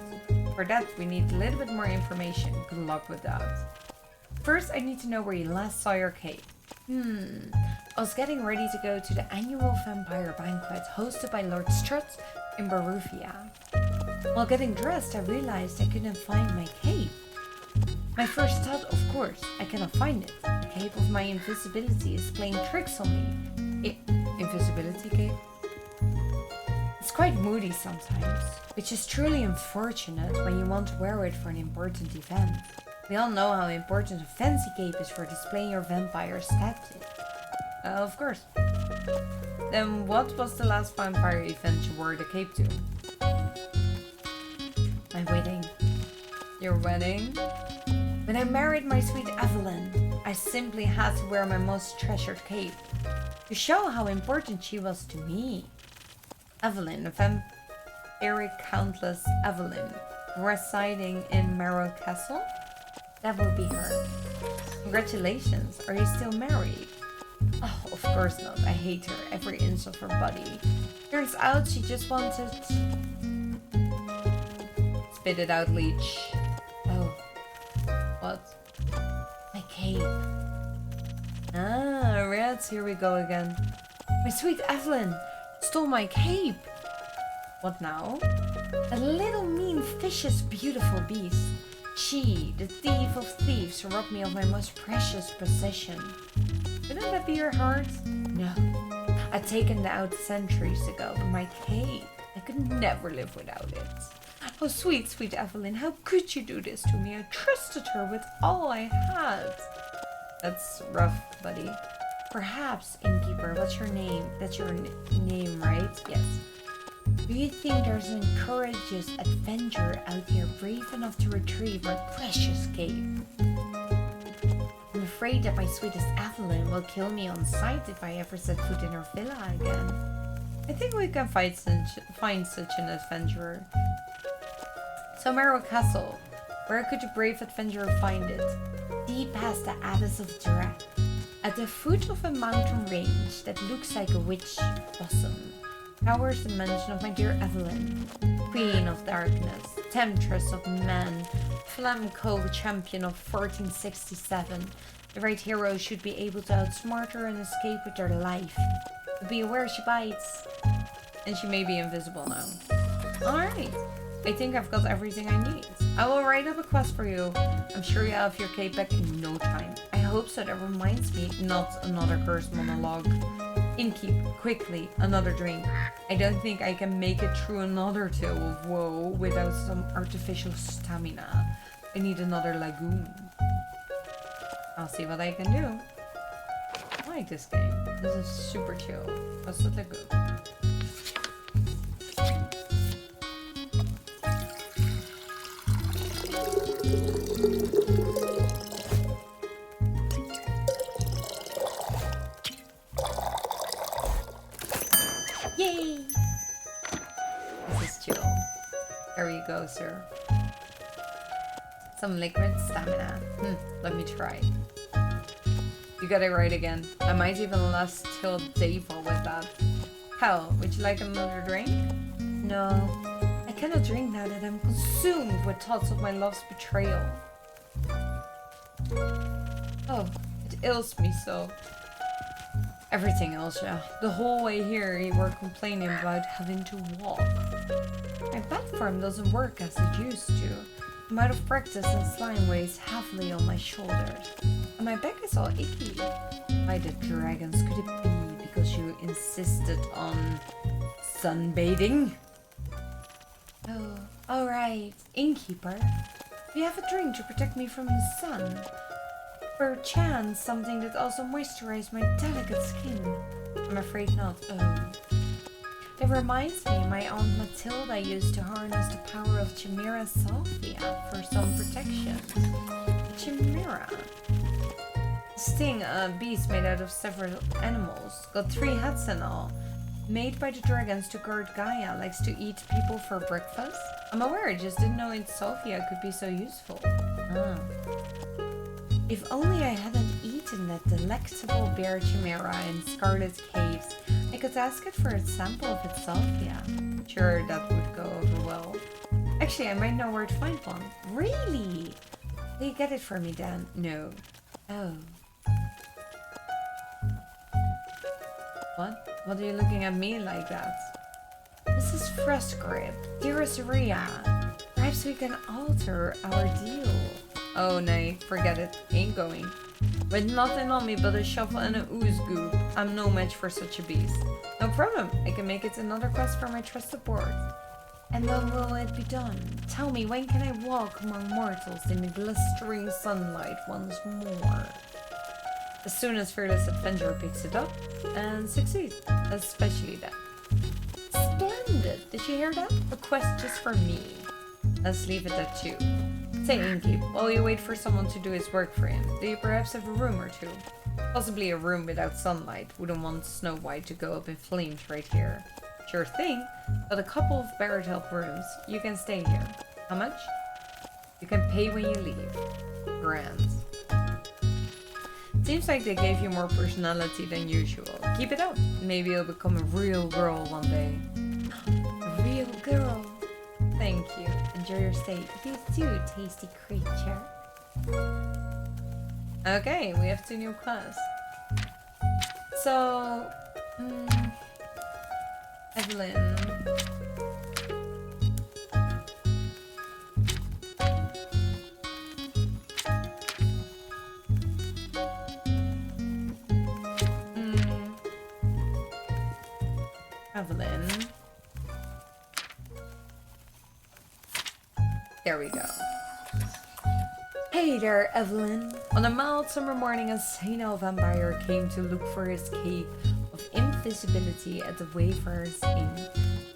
for that we need a little bit more information. Good luck with that. First, I need to know where you last saw your cape. I was getting ready to go to the annual vampire banquet hosted by Lord Strut in Barufia. While getting dressed, I realized I couldn't find my cape. My first thought, of course, I cannot find it. The cape of my invisibility is playing tricks on me. Invisibility cape? It's quite moody sometimes, which is truly unfortunate when you want to wear it for an important event. We all know how important a fancy cape is for displaying your vampire status. Of course. Then what was the last vampire event you wore the cape to? My wedding. Your wedding? When I married my sweet Evelyn, I simply had to wear my most treasured cape to show how important she was to me. Evelyn, a vampiric countess Evelyn, residing in Merrow Castle? That would be her. Congratulations, are you still married? Oh, of course not. I hate her, every inch of her body. Turns out she just wanted... Spit it out, leech. Oh. What? My cape. Ah, rats, here we go again. My sweet Evelyn stole my cape. What now? A little mean, vicious, beautiful beast. She, the thief of thieves, robbed me of my most precious possession. Couldn't that be your heart? No. I'd taken it out centuries ago, but my cape, I could never live without it. Oh, sweet, sweet Evelyn, how could you do this to me? I trusted her with all I had. That's rough, buddy. Perhaps, innkeeper, what's your name? That's your name, right? Yes. Do you think there's an courageous adventurer out here brave enough to retrieve our precious cape? I'm afraid that my sweetest Evelyn will kill me on sight if I ever set foot in her villa again. I think we can find such an adventurer. So Merrow Castle, where could a brave adventurer find it? Deep past the Abyss of Dread, at the foot of a mountain range that looks like a witch bosom, towers the mansion of my dear Evelyn, Queen of Darkness, Temptress of Men, Flamenco champion of 1467. The right hero should be able to outsmart her and escape with their life. But be aware she bites. And she may be invisible now. Alright, I think I've got everything I need. I will write up a quest for you. I'm sure you'll have your cape back in no time. I hope so. That reminds me, not another cursed monologue. Innkeep, quickly, another drink. I don't think I can make it through another tale of woe without some artificial stamina. I need another lagoon. I'll see what I can do. I like this game. This is super chill. What's the lagoon? Yay! This is chill. There you go, sir. Some liquid stamina. Let me try. You got it right again. I might even last till dayfall with that. Hell, would you like another drink? No. I cannot drink now that I'm consumed with thoughts of my love's betrayal. Oh, it ails me so. Everything else, yeah. The whole way here you were complaining about having to walk. My platform doesn't work as it used to. I'm out of practice and slime weighs heavily on my shoulders. And my back is all icky. By the dragons, could it be because you insisted on sunbathing? Oh, alright. Innkeeper, do you have a drink to protect me from the sun? Perchance something that also moisturizes my delicate skin. I'm afraid not. Oh. That reminds me, my Aunt Matilda used to harness the power of Chimera Salvia for some protection. Chimera. Sting, a beast made out of several animals. Got 3 heads and all. Made by the dragons to guard Gaia. Likes to eat people for breakfast. I'm aware, I just didn't know its Salvia could be so useful. Ah. If only I hadn't eaten that delectable bear chimera in Scarlet Caves, I could ask it for a sample of its salvia. Sure, that would go over well. Actually, I might know where to find one. Really? Will you get it for me then? No. Oh. What? What are you looking at me like that? This is Frostgrip. Dearest Ria. Perhaps we can alter our deal. Oh, nay. Forget it. Ain't going. With nothing on me but a shovel and a ooze goop, I'm no match for such a beast. No problem. I can make it another quest for my trusted board. And when will it be done? Tell me, when can I walk among mortals in the glistering sunlight once more? As soon as Fearless Adventurer picks it up and succeeds. Especially that. Splendid! Did you hear that? A quest just for me. Let's leave it at 2. Say, Inky, while you wait for someone to do his work for him, do you perhaps have a room or two? Possibly a room without sunlight. Wouldn't want Snow White to go up in flames right here. Sure thing, but a couple of Barrett help rooms. You can stay here. How much? You can pay when you leave. Grand. Seems like they gave you more personality than usual. Keep it up. Maybe you'll become a real girl one day. A real girl. Thank you. Enjoy your stay. You too, tasty creature. Okay, we have 2 new quests. So, Evelyn. Evelyn. There we go. Hey there, Evelyn. On a mild summer morning, a senile vampire came to look for his cape of invisibility at the Wayfarer's Inn.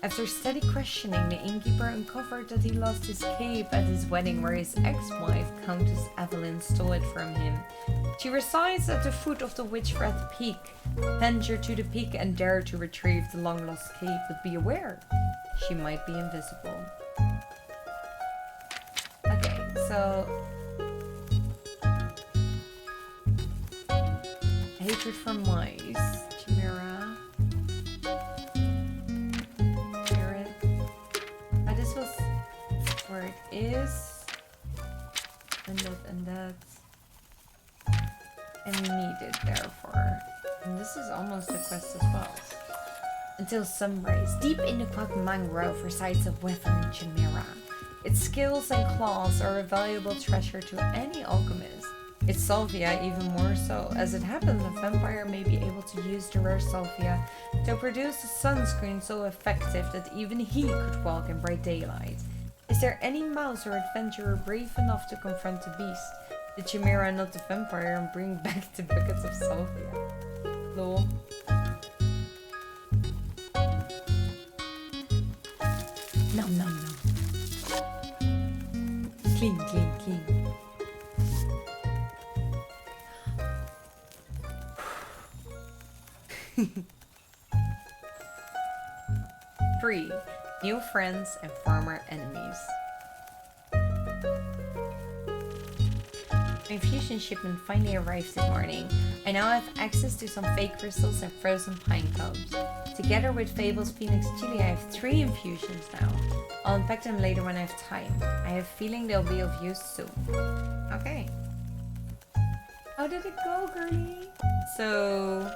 After steady questioning, the innkeeper uncovered that he lost his cape at his wedding where his ex-wife, Countess Evelyn, stole it from him. She resides at the foot of the Witchwrath Peak. Venture to the peak and dare to retrieve the long-lost cape, but be aware, she might be invisible. Okay, so... Hatred for mice, Chimera. Spirit. This was where it is. And that. And we need it therefore. And this is almost a quest as well. Until sunrise, deep in the quack mangrove resides a weathered chimera. Its scales and claws are a valuable treasure to any alchemist. Its salvia even more so. As it happens, a vampire may be able to use the rare salvia to produce a sunscreen so effective that even he could walk in bright daylight. Is there any mouse or adventurer brave enough to confront the beast, the chimera not the vampire, and bring back the buckets of salvia? Lol. Nom nom nom. Clean, clean, clean. 3. New friends and former enemies. My fusion shipment finally arrived this morning. I now have access to some fake crystals and frozen pine cones. Together with Fable's Phoenix Chili, I have 3 infusions now. I'll unpack them later when I have time. I have a feeling they'll be of use soon. Okay. How did it go, girlie? So...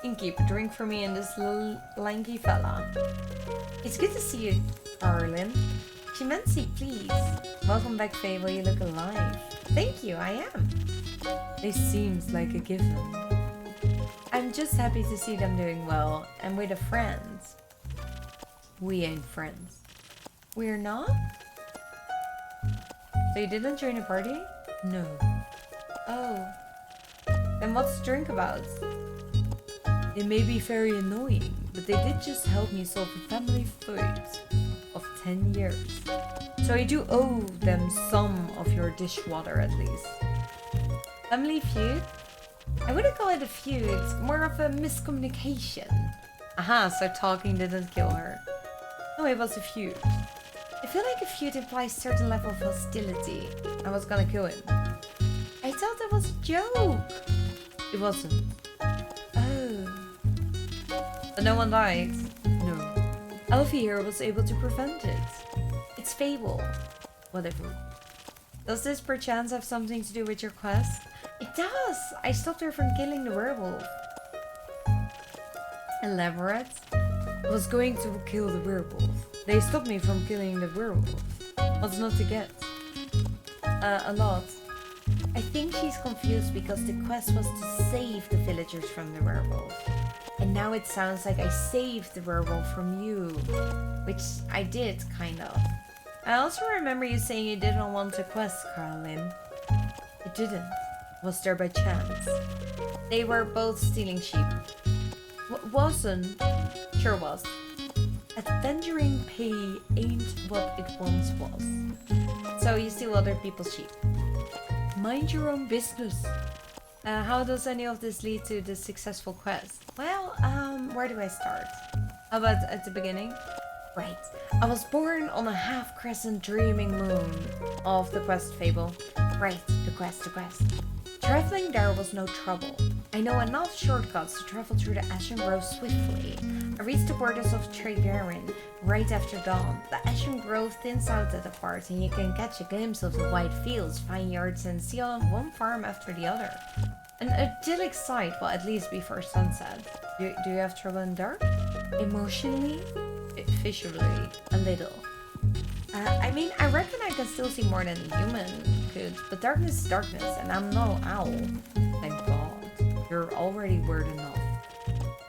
Innkeeper, drink for me and this little lanky fella. It's good to see you, darling. Chimancy, please. Welcome back, Fable. You look alive. Thank you, I am. This seems like a given. I'm just happy to see them doing well, and with a friend. We ain't friends. We're not? So you didn't join a party? No. Oh. Then what's the drink about? They may be very annoying, but they did just help me solve a family feud of 10 years. So I do owe them some of your dishwater at least. Family feud? I wouldn't call it a feud, more of a miscommunication. Aha, so talking didn't kill her. No, it was a feud. I feel like a feud implies certain level of hostility. I was gonna kill him. I thought that was a joke. It wasn't. Oh. But no one died? No. Elfie here was able to prevent it. It's fable. Whatever. Does this perchance have something to do with your quest? It does! I stopped her from killing the werewolf. Elaborate? I was going to kill the werewolf. They stopped me from killing the werewolf. What's not to get? A lot. I think she's confused because the quest was to save the villagers from the werewolf. And now it sounds like I saved the werewolf from you. Which I did, kind of. I also remember you saying you didn't want a quest, Caroline. I didn't. Was there by chance? They were both stealing sheep. Wasn't. Sure was. Adventuring pay ain't what it once was. So you steal other people's sheep. Mind your own business. How does any of this lead to the successful quest? Well, where do I start? How about at the beginning? Right. I was born on a half-crescent dreaming moon of the quest fable. Right, the quest. Traveling there was no trouble. I know enough shortcuts to travel through the Ashen Grove swiftly. I reached the borders of Tavern right after dawn. The Ashen Grove thins out at a part and you can catch a glimpse of the wide fields, vineyards and see on one farm after the other. An idyllic sight, well at least before sunset. Do you have trouble in dark? Emotionally? Visually, a little. I mean, I reckon I can still see more than a human could, but darkness is darkness, and I'm no owl. Thank God. You're already weird enough.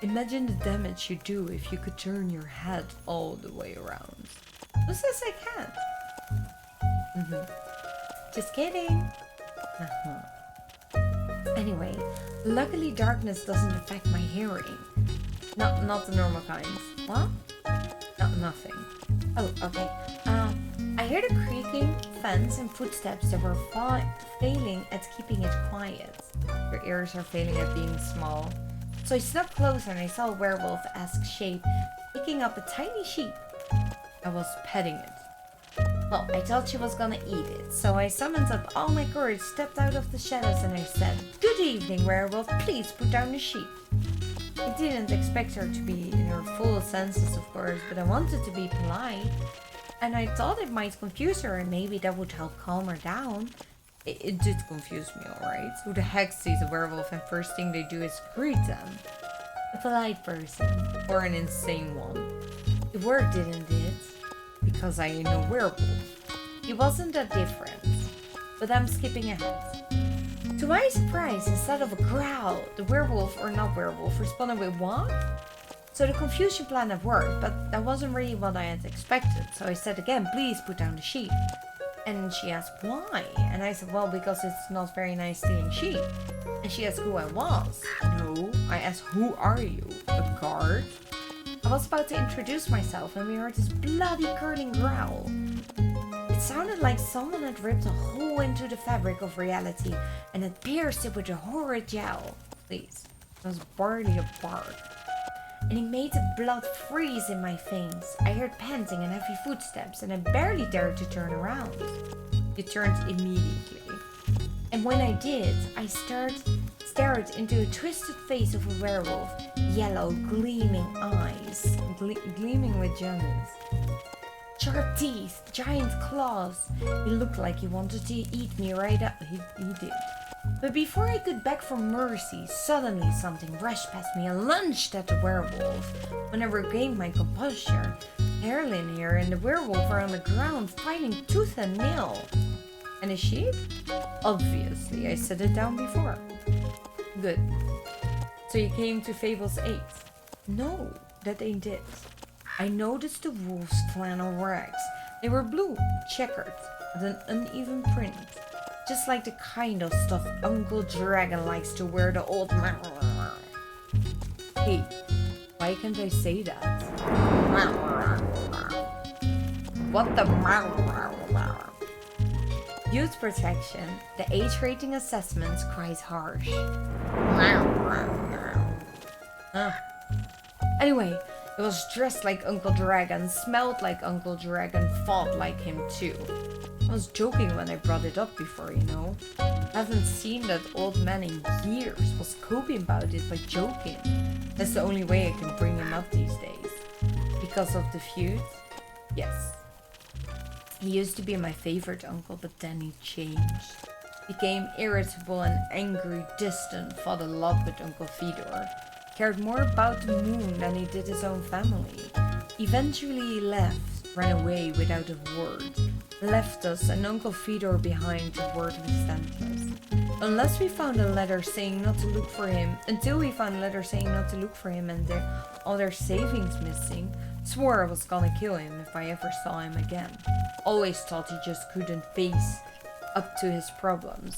Imagine the damage you do if you could turn your head all the way around. Who says I can't? Just kidding. Anyway, luckily darkness doesn't affect my hearing. Not the normal kinds. What? Nothing. Oh, okay. I heard a creaking fence and footsteps that were failing at keeping it quiet. Your ears are failing at being small. So I snuck closer and I saw a werewolf-esque shape picking up a tiny sheep. I was petting it. Well, I thought she was gonna eat it, so I summoned up all my courage, stepped out of the shadows and I said, "Good evening, werewolf, please put down the sheep." I didn't expect her to be in her full senses, of course, but I wanted to be polite. And I thought it might confuse her and maybe that would help calm her down. It did confuse me, alright. Who the heck sees a werewolf and first thing they do is greet them? A polite person. Or an insane one. It worked, didn't it? Because I ain't no werewolf. He wasn't that different. But I'm skipping ahead. To my surprise, instead of a growl, the werewolf, or not werewolf, responded with what? So the confusion plan had worked, but that wasn't really what I had expected. So I said again, "Please put down the sheep." And she asked why? And I said, well, because it's not very nice stealing sheep. And she asked who I was. No, I asked, who are you? A guard? I was about to introduce myself when we heard this bloody curling growl. It sounded like someone had ripped a hole into the fabric of reality and had pierced it with a horrid yell. Please, it was barely a bark. And it made the blood freeze in my veins. I heard panting and heavy footsteps and I barely dared to turn around. It turned immediately. And when I did, I stared into a twisted face of a werewolf. Yellow, gleaming eyes, gleaming with gems. Sharp teeth, giant claws. He looked like he wanted to eat me right up. He did. But before I could beg for mercy, suddenly something rushed past me and lunged at the werewolf. When I regained my composure, Erlin here and the werewolf were on the ground fighting tooth and nail. And the sheep? Obviously, I set it down before. Good. So you came to Fable's aid? No, that ain't it. I noticed the wolf's flannel rags. They were blue, checkered, with an uneven print. Just like the kind of stuff Uncle Dragon likes to wear the old man. Hey, why can't I say that? What the? Youth protection. The age rating assessment cries harsh. Anyway, it was dressed like Uncle Dragon, smelled like Uncle Dragon, fought like him too. I was joking when I brought it up before, you know. I haven't seen that old man in years, was coping about it by joking. That's the only way I can bring him up these days. Because of the feud? Yes. He used to be my favorite uncle, but then he changed. Became irritable and angry, distant, fought a lot with Uncle Fedor. Cared more about the moon than he did his own family. Eventually he left, ran away without a word. Left us and Uncle Fedor behind the word we sent us. Until we found a letter saying not to look for him and all their savings missing, swore I was gonna kill him if I ever saw him again. Always thought he just couldn't face up to his problems.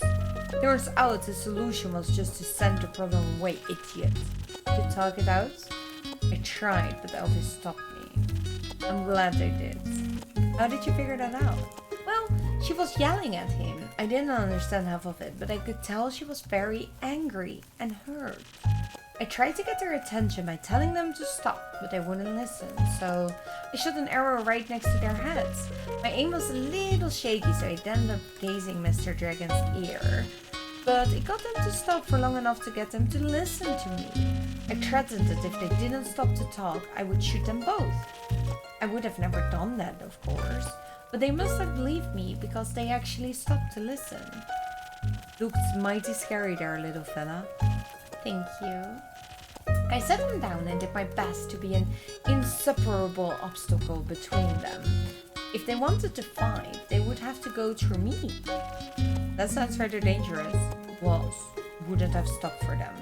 Turns out the solution was just to send the problem away, idiot. To talk it out? I tried, but Elvis stopped me. I'm glad I did. How did you figure that out? Well, she was yelling at him. I didn't understand half of it, but I could tell she was very angry and hurt. I tried to get their attention by telling them to stop, but they wouldn't listen, so I shot an arrow right next to their heads. My aim was a little shaky, so I ended up grazing Mr. Dragon's ear. But it got them to stop for long enough to get them to listen to me. I threatened that if they didn't stop to talk, I would shoot them both. I would have never done that, of course, but they must have believed me because they actually stopped to listen. Looked mighty scary there, little fella. Thank you. I set them down and did my best to be an insuperable obstacle between them. If they wanted to fight, they would have to go through me. That sounds rather dangerous. Was. Wouldn't have stopped for them.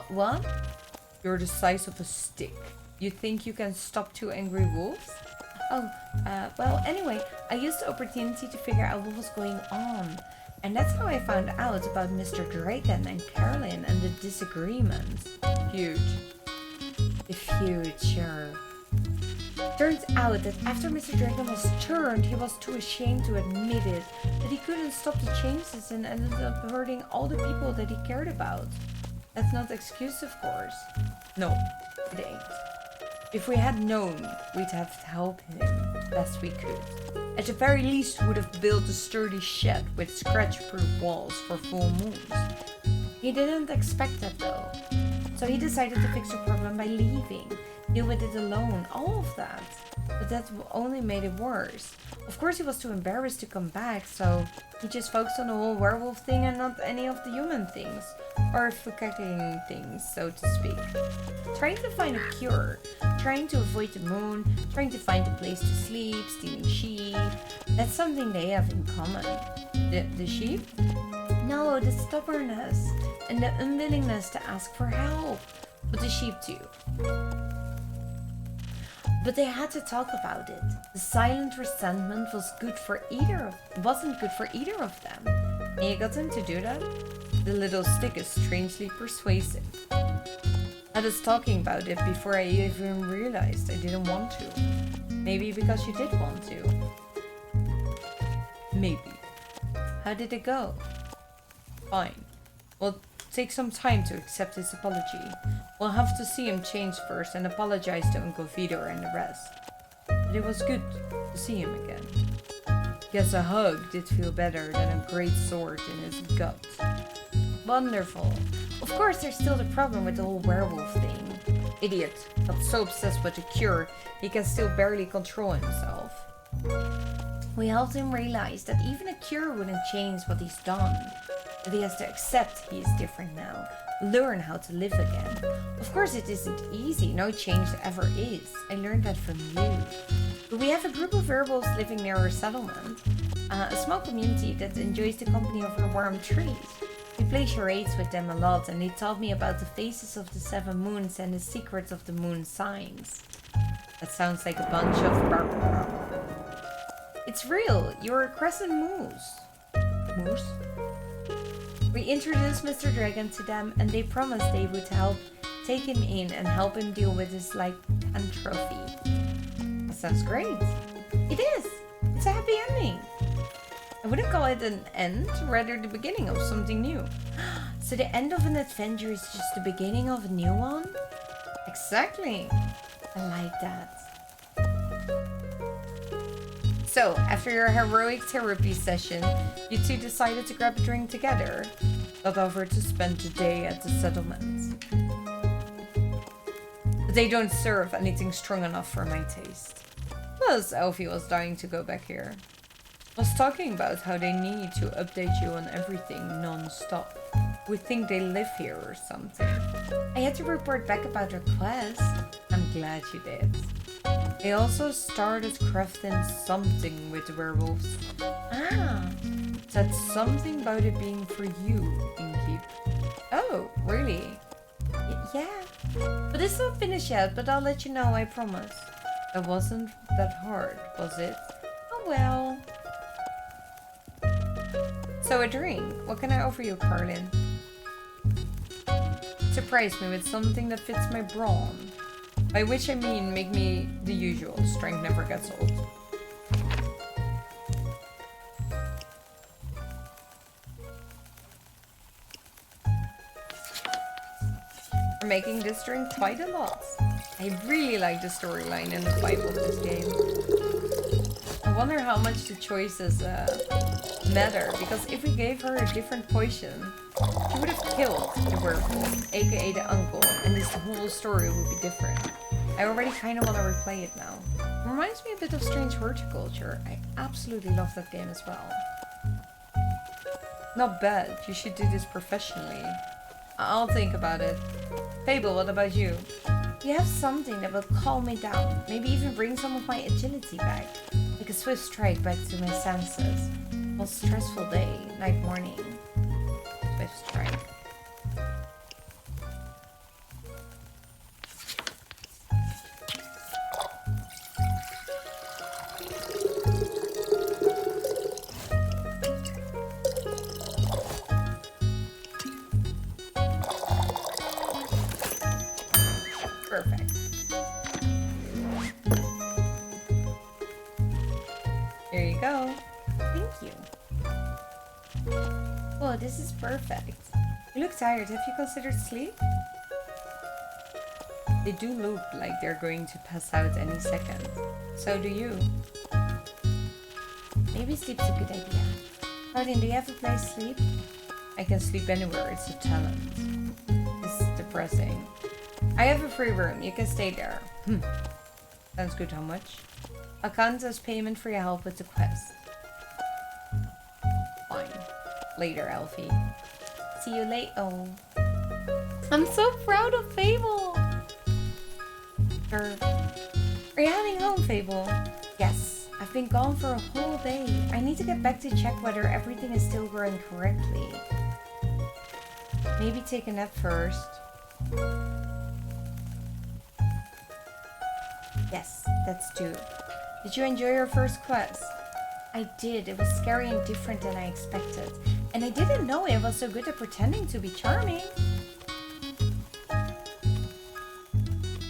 What? You're the size of a stick. You think you can stop two angry wolves? Well, anyway, I used the opportunity to figure out what was going on. And that's how I found out about Mr. Dragon and Carolyn and the disagreements. Feud. The feud, sure. Turns out that after Mr. Dragon was turned, he was too ashamed to admit it, that he couldn't stop the changes and ended up hurting all the people that he cared about. That's not excuse, of course. No, it ain't. If we had known, we'd have helped him best we could. At the very least, we would have built a sturdy shed with scratch-proof walls for full moons. He didn't expect that though, so he decided to fix the problem by leaving. Deal with it alone, all of that. But that only made it worse. Of course he was too embarrassed to come back, so he just focused on the whole werewolf thing and not any of the human things. Or forgetting things, so to speak. Trying to find a cure. Trying to avoid the moon. Trying to find a place to sleep. Stealing sheep. That's something they have in common. The sheep? No, the stubbornness. And the unwillingness to ask for help. But the sheep too. But they had to talk about it. The silent resentment wasn't good for either of them. And you got them to do that? The little stick is strangely persuasive. Had us talking about it before I even realized I didn't want to. Maybe because you did want to. Maybe. How did it go? Fine. We'll take some time to accept his apology. We'll have to see him change first and apologize to Uncle Fedor and the rest. But it was good to see him again. Guess a hug did feel better than a great sword in his gut. Wonderful. Of course there's still the problem with the whole werewolf thing. Idiot. Got so obsessed with the cure, he can still barely control himself. We helped him realize that even a cure wouldn't change what he's done. That he has to accept he is different now. Learn how to live again. Of course it isn't easy, no change ever is. I learned that from you. But we have a group of werewolves living near our settlement. A small community that enjoys the company of our warm trees. We play charades with them a lot and they taught me about the phases of the 7 moons and the secrets of the moon signs. That sounds like a bunch of barbara. It's real, you're a crescent moose. Moose? We introduced Mr. Dragon to them and they promised they would help take him in and help him deal with his lycanthropy. That sounds great. It is. It's a happy ending. I wouldn't call it an end, rather the beginning of something new. So the end of an adventure is just the beginning of a new one? Exactly. I like that. So, after your heroic therapy session, you two decided to grab a drink together. Got over to spend the day at the settlement. but they don't serve anything strong enough for my taste. Plus, Elfie was dying to go back here. Was talking about how they need to update you on everything non-stop. We think they live here or something. I had to report back about their quest. I'm glad you did. They also started crafting something with the werewolves. Ah, said something about it being for you, Inkeep. Oh, really? Yeah. But it's not finished yet, but I'll let you know, I promise. It wasn't that hard, was it? Oh well. So a drink. What can I offer you, Carlin? Surprise me with something that fits my brawn. By which I mean make me the usual. Strength never gets old. We're making this drink quite a lot. I really like the storyline and the vibe of this game. I wonder how much the choices matter, because if we gave her a different poison, she would have killed the werewolf, aka the uncle, and this whole story would be different. I already kind of want to replay it now. It reminds me a bit of Strange Horticulture. I absolutely love that game as well. Not bad, you should do this professionally. I'll think about it. Fable, what about you? You have something that will calm me down. Maybe even bring some of my agility back. Like a swift strike back to my senses. A stressful day, night, morning. Swift strike. Perfect. There you go. Thank you. Well, this is perfect. You look tired. Have you considered sleep? They do look like they're going to pass out any second. So do you. Maybe sleep's a good idea. Hardin, do you have a place to sleep? I can sleep anywhere. It's a talent. It's depressing. I have a free room. You can stay there. Sounds good. How much? I'll count as payment for your help with the quest. Fine. Later, Elfie. See you late. Oh. I'm so proud of Fable. Are you heading home, Fable? Yes. I've been gone for a whole day. I need to get back to check whether everything is still growing correctly. Maybe take a nap first. Yes, that's true. Did you enjoy your first quest? I did. It was scary and different than I expected. And I didn't know I was so good at pretending to be charming.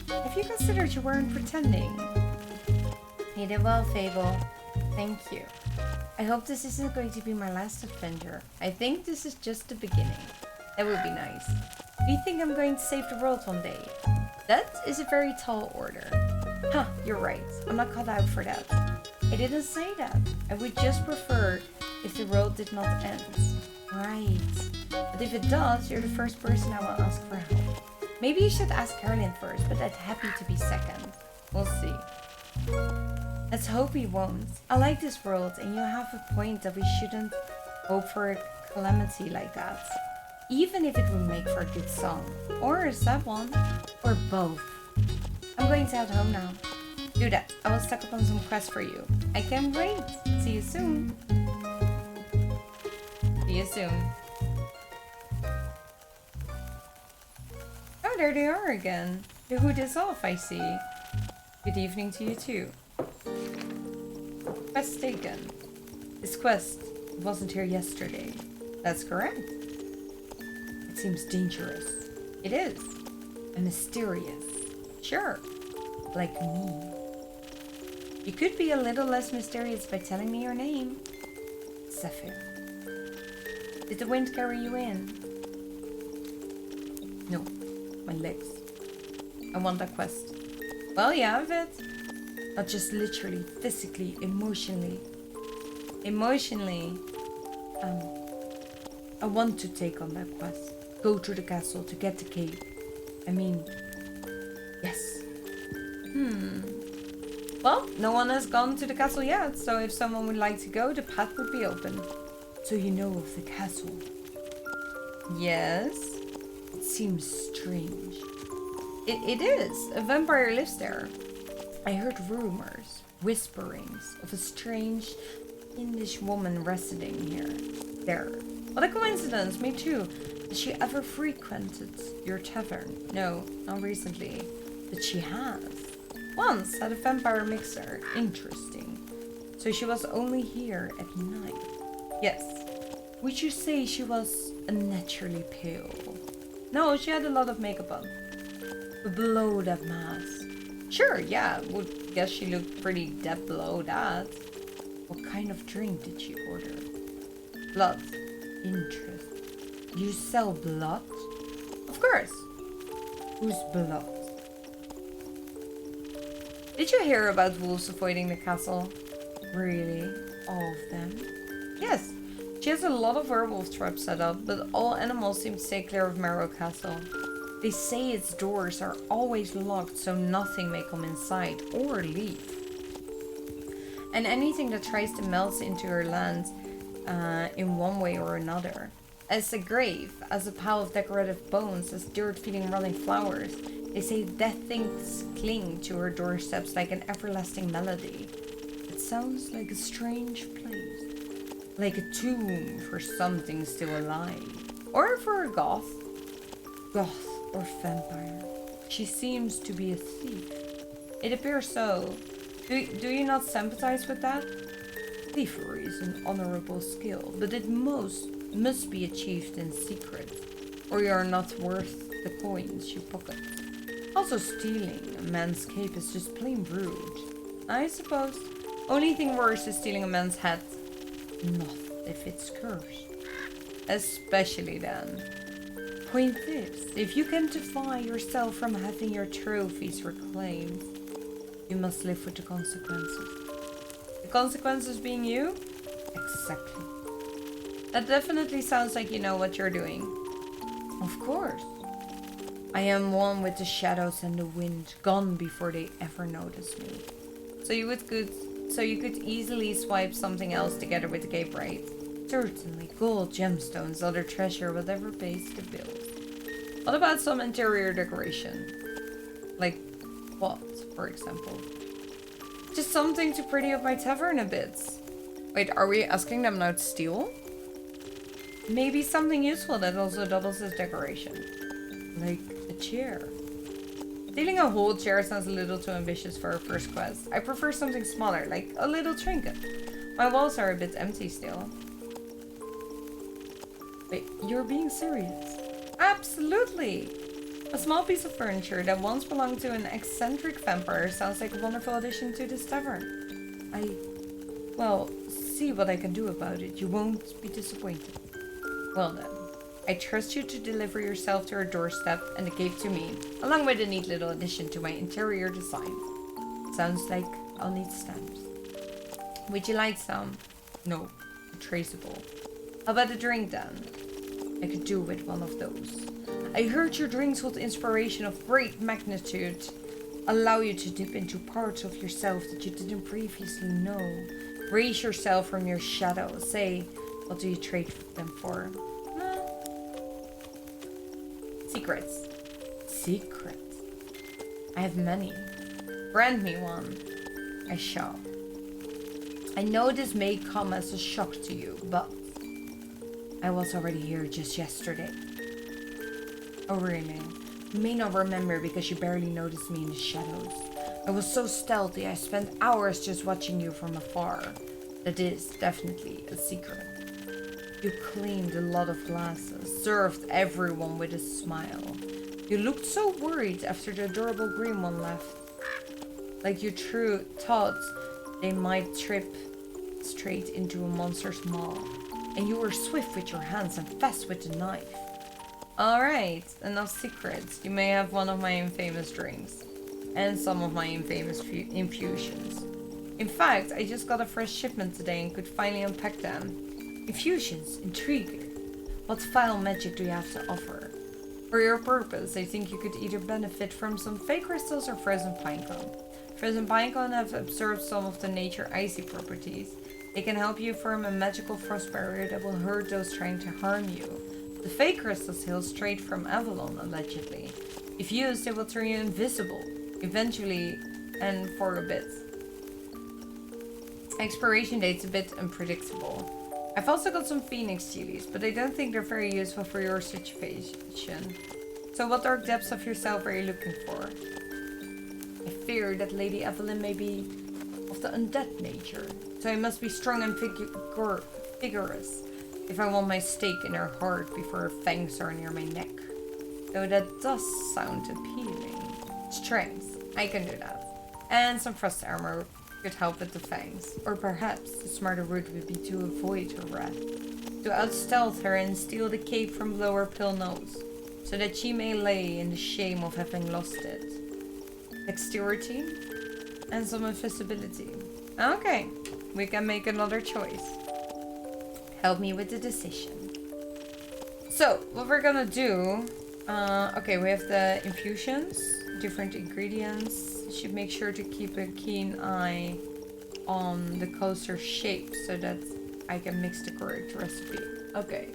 Have you considered you weren't pretending? You did well, Fable. Thank you. I hope this isn't going to be my last adventure. I think this is just the beginning. That would be nice. Do you think I'm going to save the world one day? That is a very tall order. Huh, you're right. I'm not cut out for that. I didn't say that. I would just prefer if the world did not end. Right. But if it does, you're the first person I will ask for help. Maybe you should ask Caroline first, but I'd happy to be second. We'll see. Let's hope he won't. I like this world, and you have a point that we shouldn't hope for a calamity like that. Even if it would make for a good song. Or a sad one. Or both. I'm going to head home now. Do that. I will stock up on some quests for you. I can't wait. See you soon. See you soon. Oh, there they are again. The hood is off, I see. Good evening to you too. Quest taken. This quest wasn't here yesterday. That's correct. It seems dangerous. It is. And mysterious. Sure. Like me. You could be a little less mysterious by telling me your name. Zephyr. Did the wind carry you in? No. My legs. I want that quest. Well, you have it. Not just literally, physically, emotionally. Emotionally. I want to take on that quest. Go to the castle to get the cape. I mean, Yes. Well, no one has gone to the castle yet, so if someone would like to go, the path would be open. So you know of the castle? Yes. It seems strange. It is. A vampire lives there. I heard rumors, whisperings of a strange English woman residing there. What a coincidence, me too. Has she ever frequented your tavern? No, not recently. But she has. Once at a vampire mixer. Interesting. So she was only here at night. Yes. Would you say she was unnaturally pale? No, she had a lot of makeup on. But below that mask. Sure, yeah. Would guess she looked pretty dead below that. What kind of drink did she order? Blood. Interest. You sell blood? Of course. Whose blood? Did you hear about wolves avoiding the castle? Really? All of them? Yes. She has a lot of werewolf traps set up, but all animals seem to stay clear of Marrow Castle. They say its doors are always locked so nothing may come inside or leave. And anything that tries to melt into her land in one way or another. As a grave, as a pile of decorative bones, as dirt feeding rotting flowers. They say dead things cling to her doorsteps like an everlasting melody. It sounds like a strange place. Like a tomb for something still alive. Or for a goth. Goth or vampire. She seems to be a thief. It appears so. Do you not sympathize with that? Thievery is an honorable skill, but it must be achieved in secret, or you are not worth the coins you pocket. Also, stealing a man's cape is just plain rude. I suppose. Only thing worse is stealing a man's hat. Not if it's cursed. Especially then. Point is, if you can defy yourself from having your trophies reclaimed, you must live with the consequences. The consequences being you? Exactly. That definitely sounds like you know what you're doing. Of course. I am one with the shadows and the wind, gone before they ever notice me. So you could easily swipe something else together with the cape, right? Certainly, gold, gemstones, other treasure, whatever pays the bills. What about some interior decoration? Like what, for example? Just something to pretty up my tavern a bit. Wait, are we asking them now to steal? Maybe something useful that also doubles as decoration. Like a chair. Stealing a whole chair sounds a little too ambitious for our first quest. I prefer something smaller, like a little trinket. My walls are a bit empty still. Wait, you're being serious? Absolutely! A small piece of furniture that once belonged to an eccentric vampire sounds like a wonderful addition to this tavern. Well, see what I can do about it. You won't be disappointed. Well then, I trust you to deliver yourself to her doorstep and the cape to me, along with a neat little addition to my interior design. Sounds like I'll need stamps. Would you like some? No, traceable. How about a drink then? I could do with one of those. I heard your drinks hold inspiration of great magnitude. Allow you to dip into parts of yourself that you didn't previously know. Raise yourself from your shadow. Say, what do you trade them for? Secrets. Secrets? I have many. Grant me one. I shall. I know this may come as a shock to you, but I was already here just yesterday. Oh really? You may not remember because you barely noticed me in the shadows. I was so stealthy I spent hours just watching you from afar. That is definitely a secret. You cleaned a lot of glasses, served everyone with a smile. You looked so worried after the adorable green one left. Like you thought they might trip straight into a monster's maw. And you were swift with your hands and fast with the knife. Alright, enough secrets. You may have one of my infamous drinks. And some of my infamous infusions. In fact, I just got a fresh shipment today and could finally unpack them. Infusions, intriguing. What vile magic do you have to offer? For your purpose, I think you could either benefit from some fake crystals or frozen pinecone. Frozen pinecone have absorbed some of the nature icy properties. They can help you form a magical frost barrier that will hurt those trying to harm you. The fake crystals hail straight from Avalon, allegedly. If used, they will turn you invisible, eventually, and for a bit. Expiration date's a bit unpredictable. I've also got some phoenix chilies, but I don't think they're very useful for your situation. So what dark depths of yourself are you looking for? I fear that Lady Evelyn may be of the undead nature, so I must be strong and vigorous if I want my stake in her heart before her fangs are near my neck. Though that does sound appealing. Strength, I can do that. And some frost armor could help with the fangs. Or perhaps the smarter route would be to avoid her wrath. To outstealth her and steal the cape from below her pale nose, so that she may lay in the shame of having lost it. Dexterity and some invisibility. Okay, we can make another choice. Help me with the decision. So, what we're gonna do... okay, we have the infusions, different ingredients. Should make sure to keep a keen eye on the coaster shape so that I can mix the correct recipe. Okay.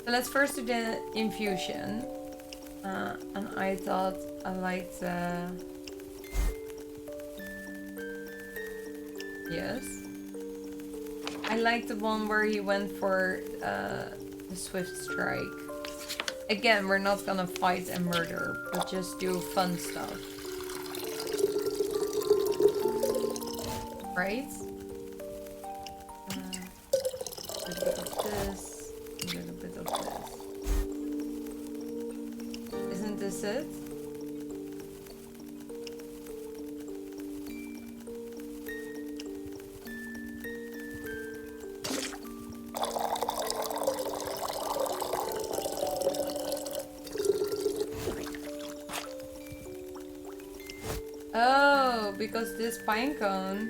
So let's first do the infusion. And I thought I liked the... Yes. I like the one where he went for the swift strike. Again, we're not gonna fight and murder, but just do fun stuff. Right? A little bit of this, a little bit of this. Isn't this it? Oh, because this pinecone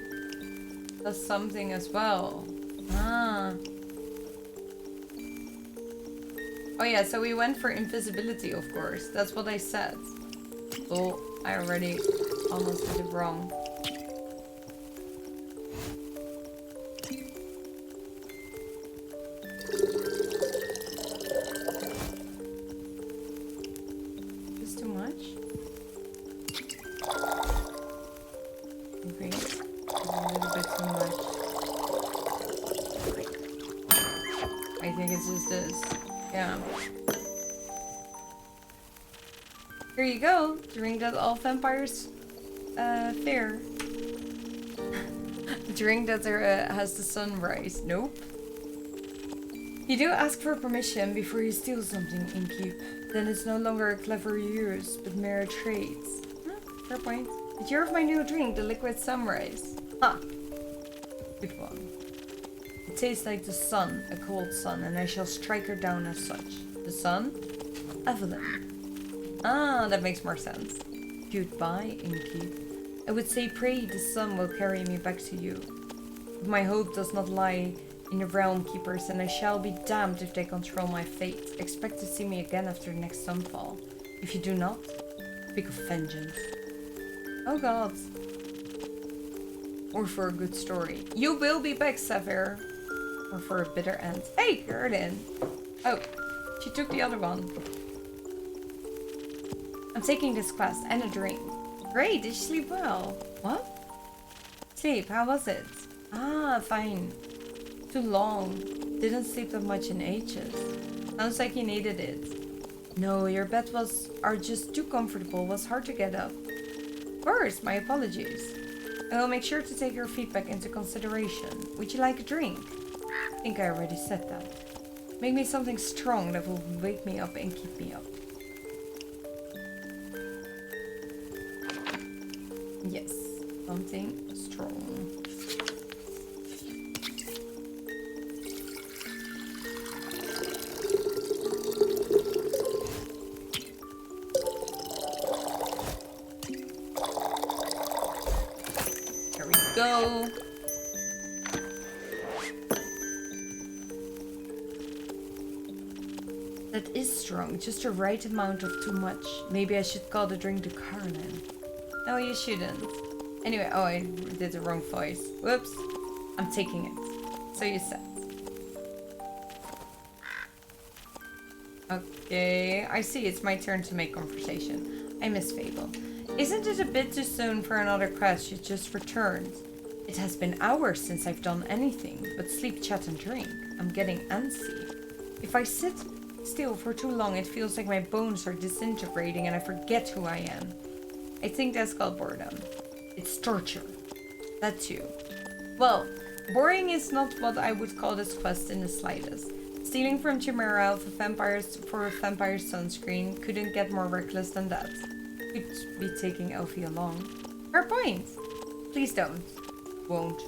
does something as well. Ah. Oh yeah, so we went for invisibility, of course. That's what I said. Oh, I already almost did it wrong. Is too much? Okay, a little bit too much. I think it's just this. Yeah. Here you go. Drink that all vampires fear. Drink that has the sunrise. Nope. You do ask for permission before you steal something, Innkeep. Then it's no longer a clever use, but mere trades. Fair point. Did you hear of my new drink, the liquid sunrise? Ha! Good one. It tastes like the sun, a cold sun, and I shall strike her down as such. The sun? Evelyn. Ah, that makes more sense. Goodbye, Innkeep. I would say pray the sun will carry me back to you. But my hope does not lie in the realm keepers, and I shall be damned if they control my fate. Expect to see me again after the next sunfall. If you do not, speak of vengeance. Oh god. Or for a good story. You will be back, Sapphire. Or for a bitter end. Hey, Gerden. Oh, she took the other one. I'm taking this class and a drink. Great, did you sleep well? What? Sleep, how was it? Ah, fine. Too long. Didn't sleep that much in ages. Sounds like you needed it. No, your bed are just too comfortable. Was hard to get up. Of course, my apologies. I will make sure to take your feedback into consideration. Would you like a drink? I think I already said that. Make me something strong that will wake me up and keep me up. Yes, something strong. There we go. Okay. That is strong, just the right amount of too much. Maybe I should call the drink to Carolyn. No, you shouldn't. Anyway, oh, I did the wrong voice. Whoops. I'm taking it. So you said. Okay, I see. It's my turn to make conversation. I miss Fable. Isn't it a bit too soon for another quest? You just returned. It has been hours since I've done anything but sleep, chat, and drink. I'm getting antsy. If I sit still for too long, it feels like my bones are disintegrating and I forget who I am. I think that's called boredom. It's torture. That too. Well, boring is not what I would call this quest in the slightest. Stealing from Chimera for a vampire sunscreen couldn't get more reckless than that. Could be taking Elfie along. Fair point. Please don't. Won't.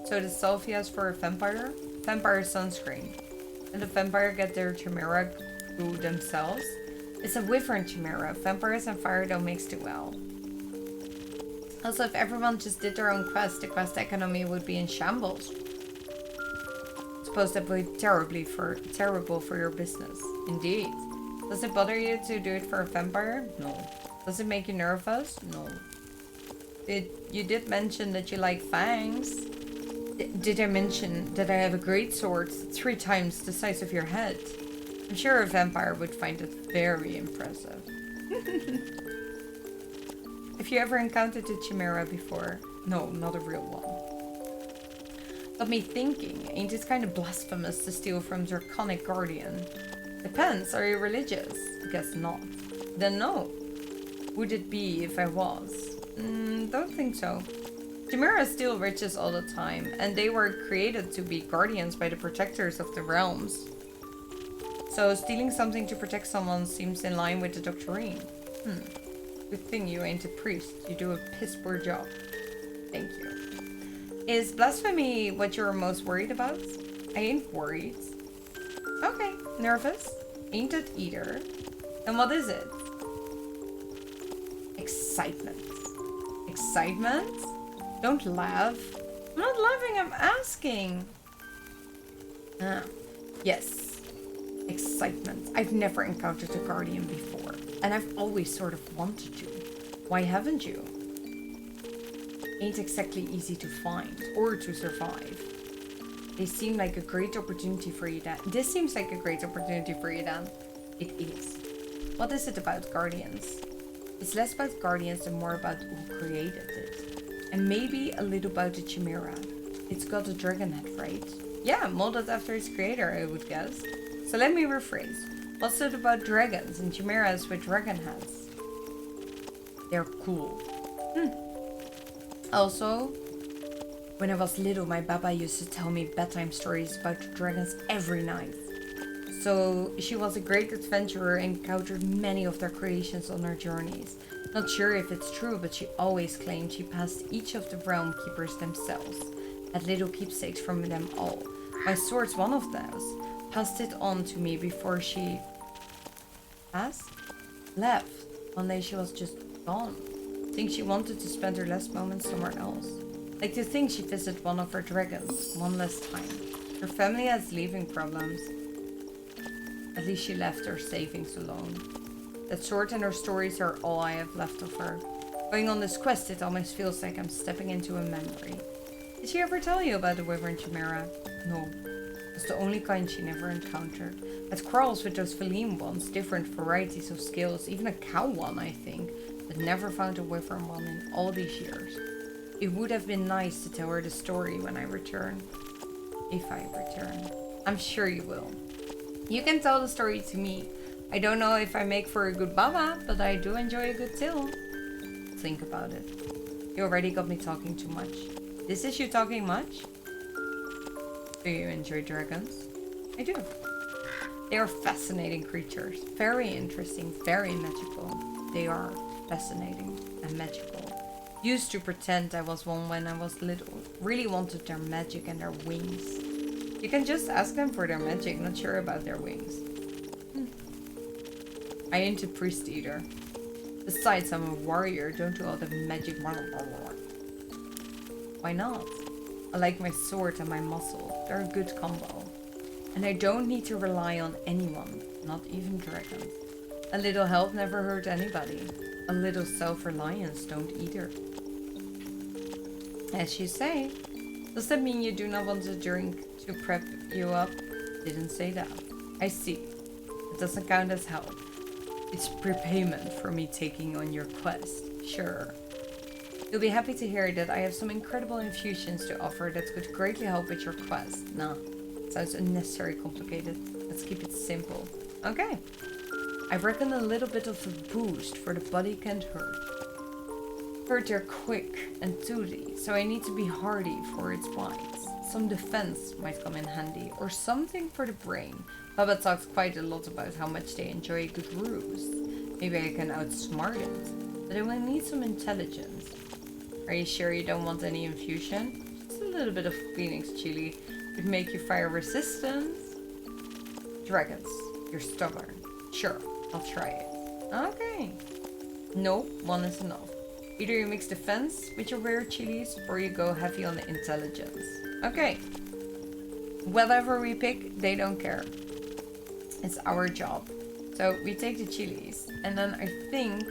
So the Salvia's for a vampire sunscreen. And the vampire get their Chimera goo themselves. It's a wyvern Chimera. Vampires and fire don't mix too well. Also, if everyone just did their own quest, the quest economy would be in shambles. I suppose that would be terrible for your business. Indeed. Does it bother you to do it for a vampire? No. Does it make you nervous? No. You did mention that you like fangs. Did I mention that I have a great sword 3 times the size of your head? I'm sure a vampire would find it very impressive. Have you ever encountered a Chimera before? No, not a real one. Got me thinking, ain't it kind of blasphemous to steal from Draconic Guardian? Depends, are you religious? Guess not. Then no. Would it be if I was? Don't think so. Chimera steal riches all the time, and they were created to be guardians by the protectors of the realms. So stealing something to protect someone seems in line with the doctrine. Good thing you ain't a priest. You do a piss poor job. Thank you. Is blasphemy what you're most worried about? I ain't worried. Okay, nervous? Ain't it either. And what is it? Excitement. Excitement? Don't laugh. I'm not laughing, I'm asking. Yes. Excitement. I've never encountered a guardian before, and I've always sort of wanted to. Why haven't you? Ain't exactly easy to find or to survive. They seem like a great opportunity for you, Dan. This seems like a great opportunity for you, Dan. It is. What is it about guardians? It's less about guardians and more about who created it. And maybe a little about the Chimera. It's got a dragon head, right? Yeah, molded after its creator, I would guess. So let me rephrase. What's it about dragons and chimeras with dragon heads? They're cool. Also, when I was little, my baba used to tell me bedtime stories about dragons every night. So she was a great adventurer and encountered many of their creations on her journeys. Not sure if it's true, but she always claimed she passed each of the realm keepers themselves. Had little keepsakes from them all. My sword's one of those. Passed it on to me before she left. One day she was just gone. Think she wanted to spend her last moments somewhere else. Like to think she visited one of her dragons one last time. Her family has leaving problems. At least she left her savings alone. That sword and her stories are all I have left of her. Going on this quest, it almost feels like I'm stepping into a memory. Did she ever tell you about the wyvern Chimera? No. It's the only kind she never encountered. Had quarrels with those feline ones, different varieties of scales, even a cow one, I think, but never found a wyvern one in all these years. It would have been nice to tell her the story when I return. If I return. I'm sure you will. You can tell the story to me. I don't know if I make for a good baba, but I do enjoy a good tale. Think about it. You already got me talking too much. This is you talking much? Do you enjoy dragons? I do. They are fascinating creatures. Very interesting, very magical. They are fascinating and magical. Used to pretend I was one when I was little. Really wanted their magic and their wings. You can just ask them for their magic, not sure about their wings. I ain't a priest either. Besides, I'm a warrior, don't do all the magic. Why not? I like my sword and my muscle. They're a good combo. And I don't need to rely on anyone, not even dragons. A little help never hurt anybody. A little self-reliance don't either. As you say. Does that mean you do not want a drink to prep you up? Didn't say that. I see. It doesn't count as help. It's prepayment for me taking on your quest. Sure. You'll be happy to hear that I have some incredible infusions to offer that could greatly help with your quest. Nah, sounds unnecessarily complicated. Let's keep it simple. Okay. I reckon a little bit of a boost for the body can't hurt. Heard they're quick and toothy, so I need to be hardy for its bites. Some defense might come in handy, or something for the brain. Baba talks quite a lot about how much they enjoy a good ruse. Maybe I can outsmart it, but I will need some intelligence. Are you sure you don't want any infusion? Just a little bit of Phoenix chili would make you fire resistant. Dragons, you're stubborn. Sure, I'll try it. Okay. Nope, one is enough. Either you mix defense with your rare chilies or you go heavy on the intelligence. Okay. Whatever we pick, they don't care. It's our job. So we take the chilies. And then I think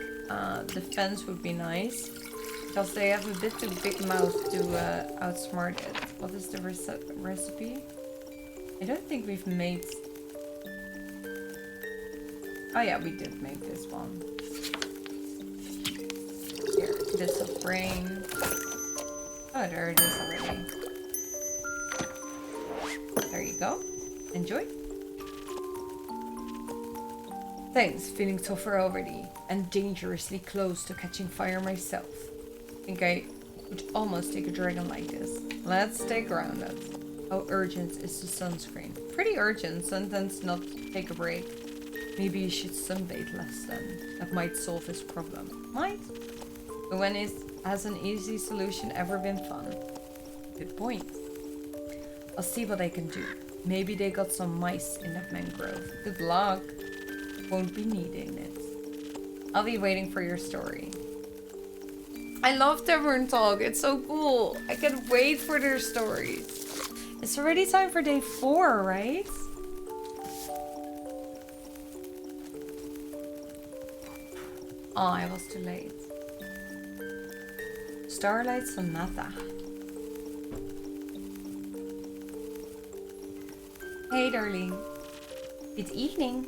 defense would be nice. Because they have a bit too big mouth to outsmart it. What is the recipe? I don't think we've made... Oh yeah, we did make this one. Here, bits of brain. Oh, there it is already. There you go. Enjoy. Thanks, feeling tougher already. And dangerously close to catching fire myself. I think I would almost take a dragon like this. Let's stay grounded. How urgent is the sunscreen? Pretty urgent, sometimes not take a break. Maybe you should sunbathe less then. That might solve this problem. Might. But when has an easy solution ever been fun? Good point. I'll see what I can do. Maybe they got some mice in that mangrove. Good luck. Won't be needing it. I'll be waiting for your story. I love Tavern Talk. It's so cool. I can't wait for their stories. It's already time for day 4, right? Oh, I was too late. Starlight Sonata. Hey, darling. Good evening.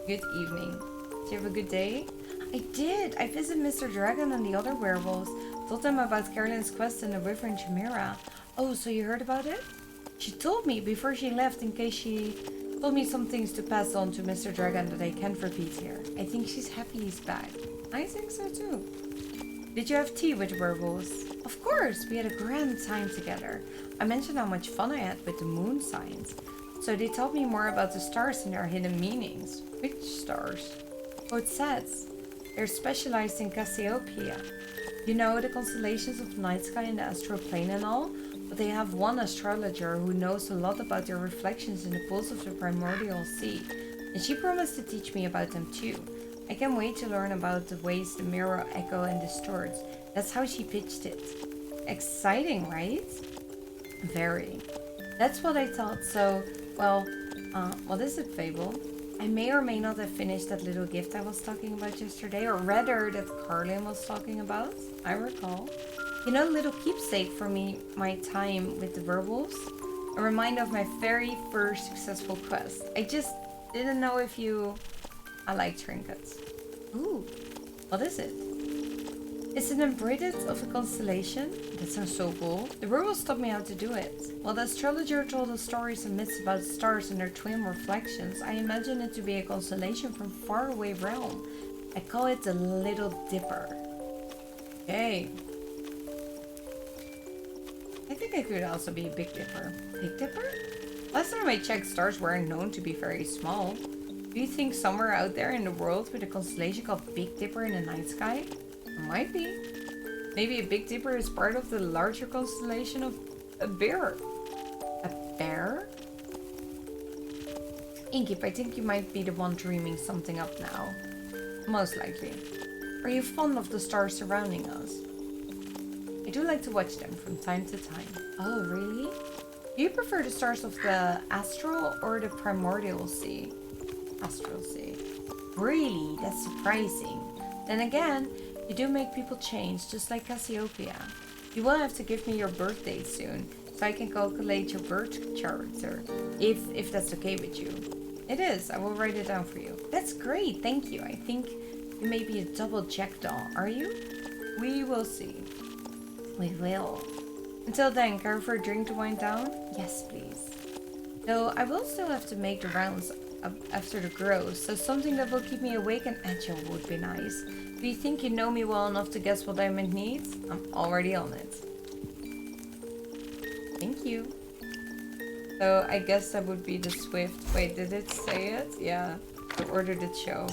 Good evening. Did you have a good day? I did. I visited Mr. Dragon and the other werewolves. Told them about Caroline's quest in the river in Chimera. Oh, so you heard about it? She told me before she left in case she told me some things to pass on to Mr. Dragon that I can't repeat here. I think she's happy he's back. I think so too. Did you have tea with the werewolves? Of course, we had a grand time together. I mentioned how much fun I had with the moon signs. So they told me more about the stars and their hidden meanings. Which stars? Oh, it says they're specialized in Cassiopeia. You know, the constellations of the night sky and the astral plane and all? But they have one astrologer who knows a lot about their reflections in the pools of the primordial sea. And she promised to teach me about them too. I can't wait to learn about the ways the mirror echo and distorts. That's how she pitched it. Exciting, right? Very. That's what I thought. So, well, what is it, Fable? I may or may not have finished that little gift I was talking about yesterday, or rather that Carlin was talking about. I recall. You know, a little keepsake for me, my time with the werewolves. A reminder of my very first successful quest. I just didn't know if you... I like trinkets. Ooh, what is it? It's an embroidered of a constellation. That sounds so cool. The werewolves taught me how to do it. While the astrologer told us stories and myths about stars and their twin reflections, I imagine it to be a constellation from faraway realm. I call it the Little Dipper. Okay. I think it could also be a Big Dipper. Big Dipper? Last time I checked, stars weren't known to be very small. Do you think somewhere out there in the world with a constellation called Big Dipper in the night sky? Might be. Maybe a Big Dipper is part of the larger constellation of a bear. A bear? Inkip, I think you might be the one dreaming something up now. Most likely. Are you fond of the stars surrounding us? I do like to watch them from time to time. Oh, really? Do you prefer the stars of the astral or the primordial sea? Astral sea. Really? That's surprising. Then again, you do make people change, just like Cassiopeia. You will have to give me your birthday soon, so I can calculate your birth chart, sir. If that's okay with you. It is. I will write it down for you. That's great. Thank you. I think you may be a double jackdaw. Are you? We will see. We will. Until then, care for a drink to wind down? Yes, please. Though I will still have to make the rounds after the grows, so something that will keep me awake and agile would be nice. Do you think you know me well enough to guess what Diamond needs? I'm already on it. Thank you. So I guess that would be the Swift. Wait, did it say it? Yeah. I ordered it show.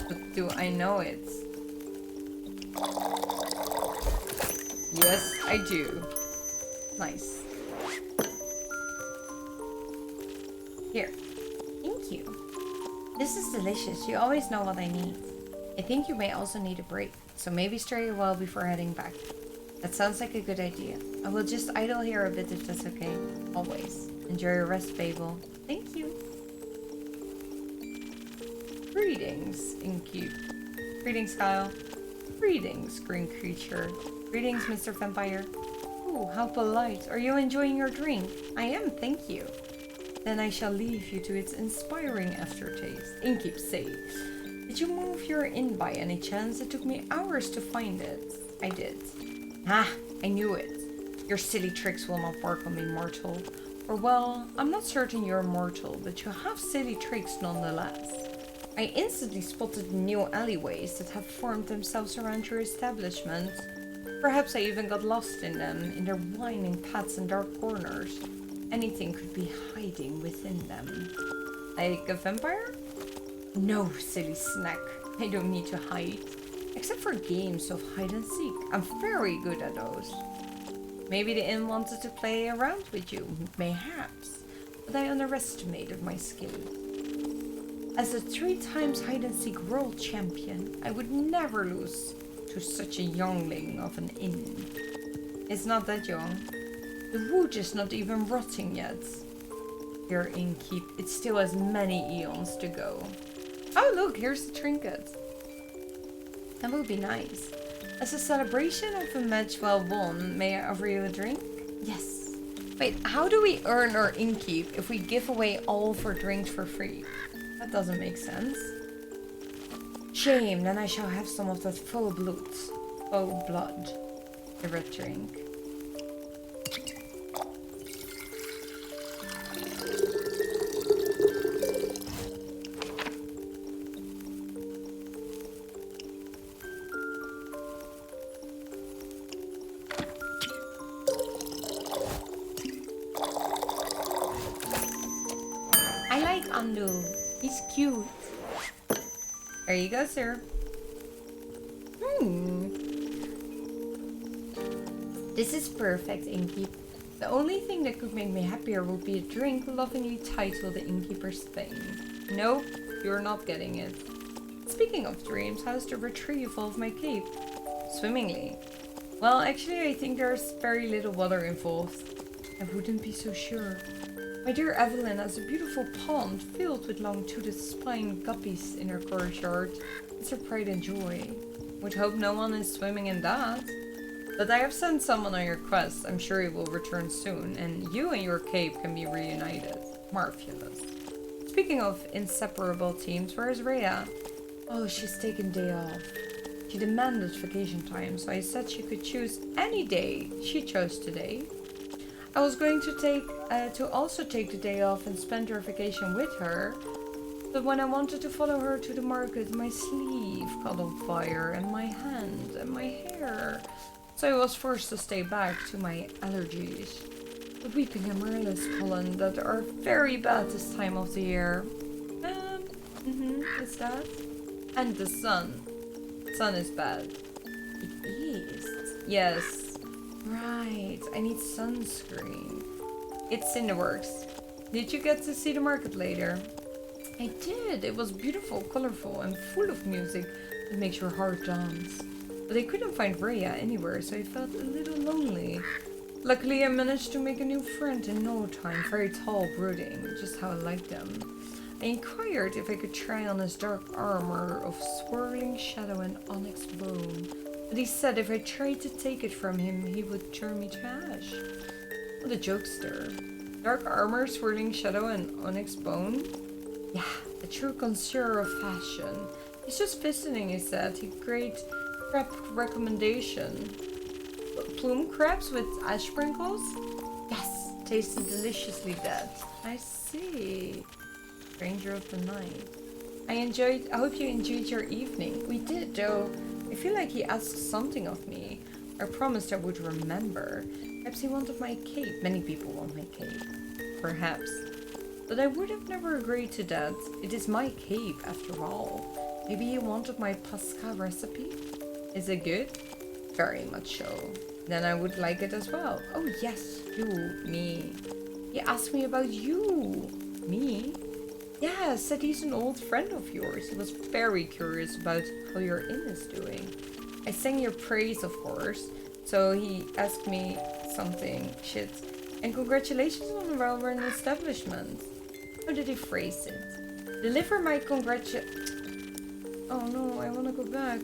But do I know it? Yes, I do. Nice. Here. Thank you. This is delicious. You always know what I need. I think you may also need a break, so maybe stray a while before heading back. That sounds like a good idea. I will just idle here a bit if that's okay. Always. Enjoy your rest, Babel. Thank you. Greetings, Inkeep. Greetings, Kyle. Greetings, green creature. Greetings, Mr. Vampire. Ooh, how polite. Are you enjoying your drink? I am, thank you. Then I shall leave you to its inspiring aftertaste. Inkeep, say. Did you move your inn by any chance? It took me hours to find it. I did. Ah, I knew it. Your silly tricks will not work on me, mortal. Or well, I'm not certain you're mortal, but you have silly tricks nonetheless. I instantly spotted the new alleyways that have formed themselves around your establishment. Perhaps I even got lost in them, in their winding paths and dark corners. Anything could be hiding within them. Like a vampire? No, silly snack. I don't need to hide. Except for games of hide and seek. I'm very good at those. Maybe the inn wanted to play around with you. Mayhaps. But I underestimated my skill. As a 3 times hide and seek world champion, I would never lose to such a youngling of an inn. It's not that young. The wood is not even rotting yet. Your innkeep, it still has many eons to go. Oh look, here's the trinket. That would be nice. As a celebration of a match well won, may I offer you a drink? Yes. Wait, how do we earn our innkeep if we give away all of our drinks for free? That doesn't make sense. Shame, then I shall have some of that faux blood. The red drink. I like Andu. He's cute. There you go, sir. This is perfect, Innkeep. The only thing that could make me happier would be a drink lovingly titled The Innkeeper's Thing. Nope, you're not getting it. Speaking of dreams, how's the retrieval of my cape? Swimmingly. Well, actually, I think there's very little water involved. I wouldn't be so sure. My dear Evelyn has a beautiful pond filled with long-toothed spine guppies in her courtyard. It's her pride and joy. Would hope no one is swimming in that. But I have sent someone on your quest. I'm sure he will return soon, and you and your cape can be reunited. Marvelous. Speaking of inseparable teams, where is Rhea? Oh, she's taken day off. She demanded vacation time, so I said she could choose any day. She chose today. I was going to also take the day off and spend her vacation with her. But when I wanted to follow her to the market, my sleeve caught on fire, and my hand, and my hair. So I was forced to stay back to my allergies. The weeping amaryllis pollen that are very bad this time of the year. Is that? And the sun. Sun is bad. It is. Yes. Right, I need sunscreen. It's in the works. Did you get to see the market later? I did. It was beautiful, colorful, and full of music. The It makes your heart dance. But I couldn't find Rhea anywhere, so I felt a little lonely. Luckily, I managed to make a new friend in no time. Very tall, brooding, just how I liked them. I inquired if I could try on his dark armor of swirling shadow and onyx bone. But he said if I tried to take it from him, he would turn me to ash. What a jokester. Dark armor, swirling shadow, and onyx bone? Yeah, a true connoisseur of fashion. He's just visiting, he said. He great crab recommendation. Plume crabs with ash sprinkles? Yes, tasted deliciously dead. I see. Stranger of the night. I hope you enjoyed your evening. We did, though. I feel like he asked something of me. I promised I would remember. Perhaps he wanted my cape. Many people want my cape. Perhaps. But I would have never agreed to that. It is my cape, after all. Maybe he wanted my Pasca recipe? Is it good? Very much so. Then I would like it as well. Oh yes, you, me. He asked me about you. Me? Yeah, said he's an old friend of yours. He was very curious about how your inn is doing. I sang your praise, of course. So he asked me something. Shit. And congratulations on a well-run establishment. How did he phrase it? Deliver my Oh no, I want to go back.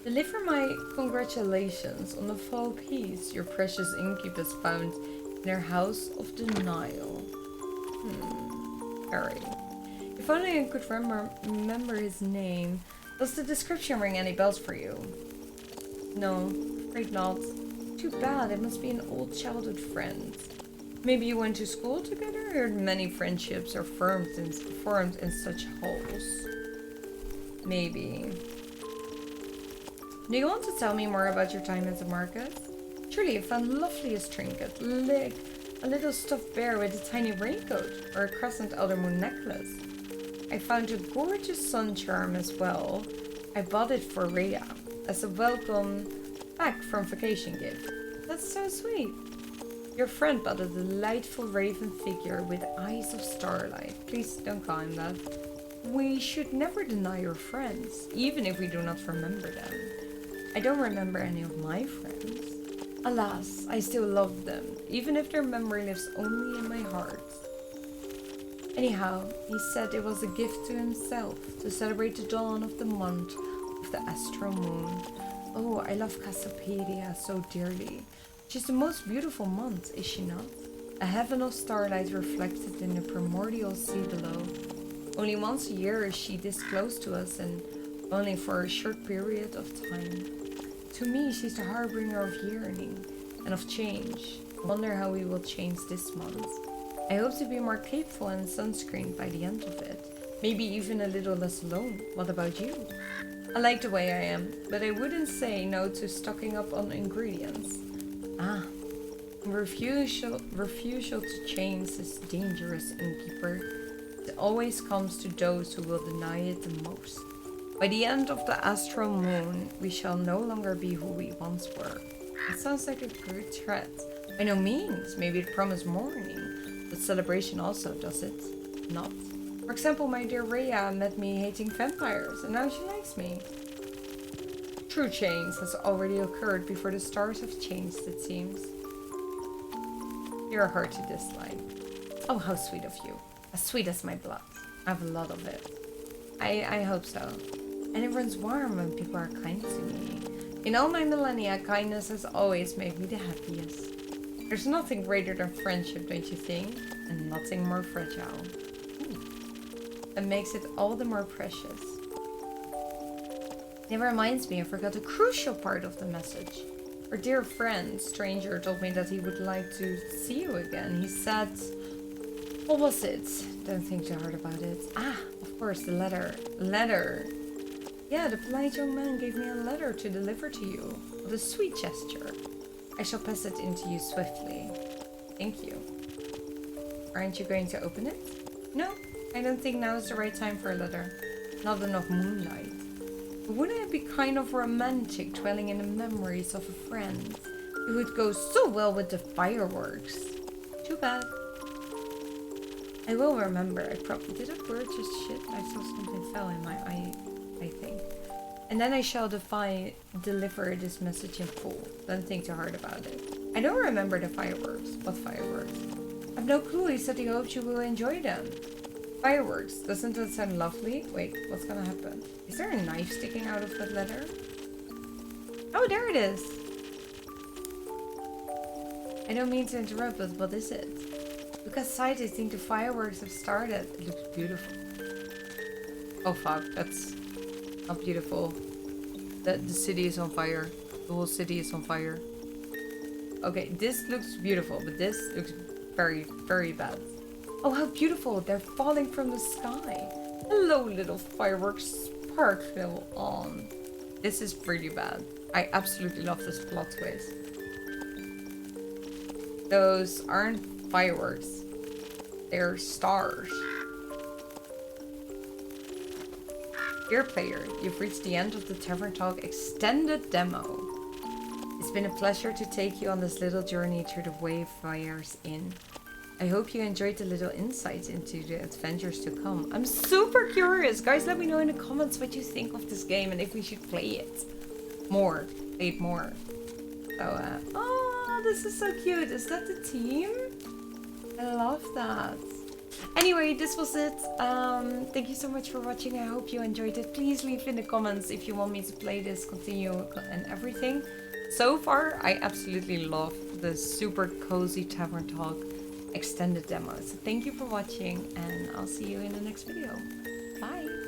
Deliver my congratulations on the fall peace your precious incubus found in their house of denial. Harry. If only I could remember his name. Does the description ring any bells for you? No, afraid not. Too bad, it must be an old childhood friend. Maybe you went to school together? I heard many friendships are formed in such halls. Maybe. Do you want to tell me more about your time at the market? Surely you found the loveliest trinket, like a little stuffed bear with a tiny raincoat, or a crescent elder moon necklace. I found a gorgeous sun charm as well. I bought it for Rhea as a welcome back from vacation gift. That's so sweet. Your friend bought a delightful raven figure with eyes of starlight. Please don't call him that. We should never deny your friends, even if we do not remember them. I don't remember any of my friends. Alas, I still love them, even if their memory lives only in my heart. Anyhow, he said it was a gift to himself to celebrate the dawn of the month of the astral moon. Oh, I love Cassiopeia so dearly. She's the most beautiful month, is she not? A heaven of starlight reflected in the primordial sea below. Only once a year is she this close to us, and only for a short period of time. To me, she's the harbinger of yearning and of change. I wonder how we will change this month. I hope to be more capable and sunscreened by the end of it. Maybe even a little less alone. What about you? I like the way I am, but I wouldn't say no to stocking up on ingredients. Refusal to change is dangerous, innkeeper. It always comes to those who will deny it the most. By the end of the astral moon, we shall no longer be who we once were. It sounds like a good threat. By no means, maybe it promised mourning, but celebration also, does it not? For example, my dear Rhea met me hating vampires, and now she likes me. True change has already occurred before the stars have changed, it seems. You're hard to dislike. Oh, how sweet of you. As sweet as my blood. I have a lot of it. I hope so. And it runs warm when people are kind to me. In all my millennia, kindness has always made me the happiest. There's nothing greater than friendship, don't you think? And nothing more fragile. That makes it all the more precious. It reminds me, I forgot a crucial part of the message. Our dear friend, stranger, told me that he would like to see you again. He said... What was it? Don't think too hard about it. Ah, of course, the letter. Letter. Yeah, the polite young man gave me a letter to deliver to you. What a sweet gesture. I shall pass it into you swiftly. Thank you. Aren't you going to open it? No, I don't think now is the right time for a letter. Not enough moonlight. But wouldn't it be kind of romantic dwelling in the memories of a friend? It would go so well with the fireworks. Too bad. I will remember. Did a bird just shit? I saw something fell in my eye, I think. And then I shall deliver this message in full. Don't think too hard about it. I don't remember the fireworks. What fireworks? I have no clue. He said he hopes you will enjoy them. Fireworks. Doesn't that sound lovely? Wait, what's gonna happen? Is there a knife sticking out of that letter? Oh, there it is. I don't mean to interrupt, but what is it? Look outside. I think the fireworks have started. It looks beautiful. Oh fuck, that's not beautiful. The city is on fire. The whole city is on fire. Okay, this looks beautiful, but this looks very, very bad. Oh, how beautiful. They're falling from the sky. Hello, little fireworks. Sparkle on. This is pretty bad. I absolutely love this plot twist. Those aren't fireworks. They're stars. Dear player, you've reached the end of the Tavern Talk Extended Demo. It's been a pleasure to take you on this little journey through the Wayfire's Inn. I hope you enjoyed the little insights into the adventures to come. I'm super curious. Guys, let me know in the comments what you think of this game and if we should play it more. Play it more. So, oh, this is so cute. Is that the team? I love that. Anyway, this was it. Thank you so much for watching. I hope you enjoyed it. Please leave in the comments if you want me to play this, continue, and everything. So far, I absolutely love the super cozy Tavern Talk Extended Demo. So thank you for watching, and I'll see you in the next video. Bye!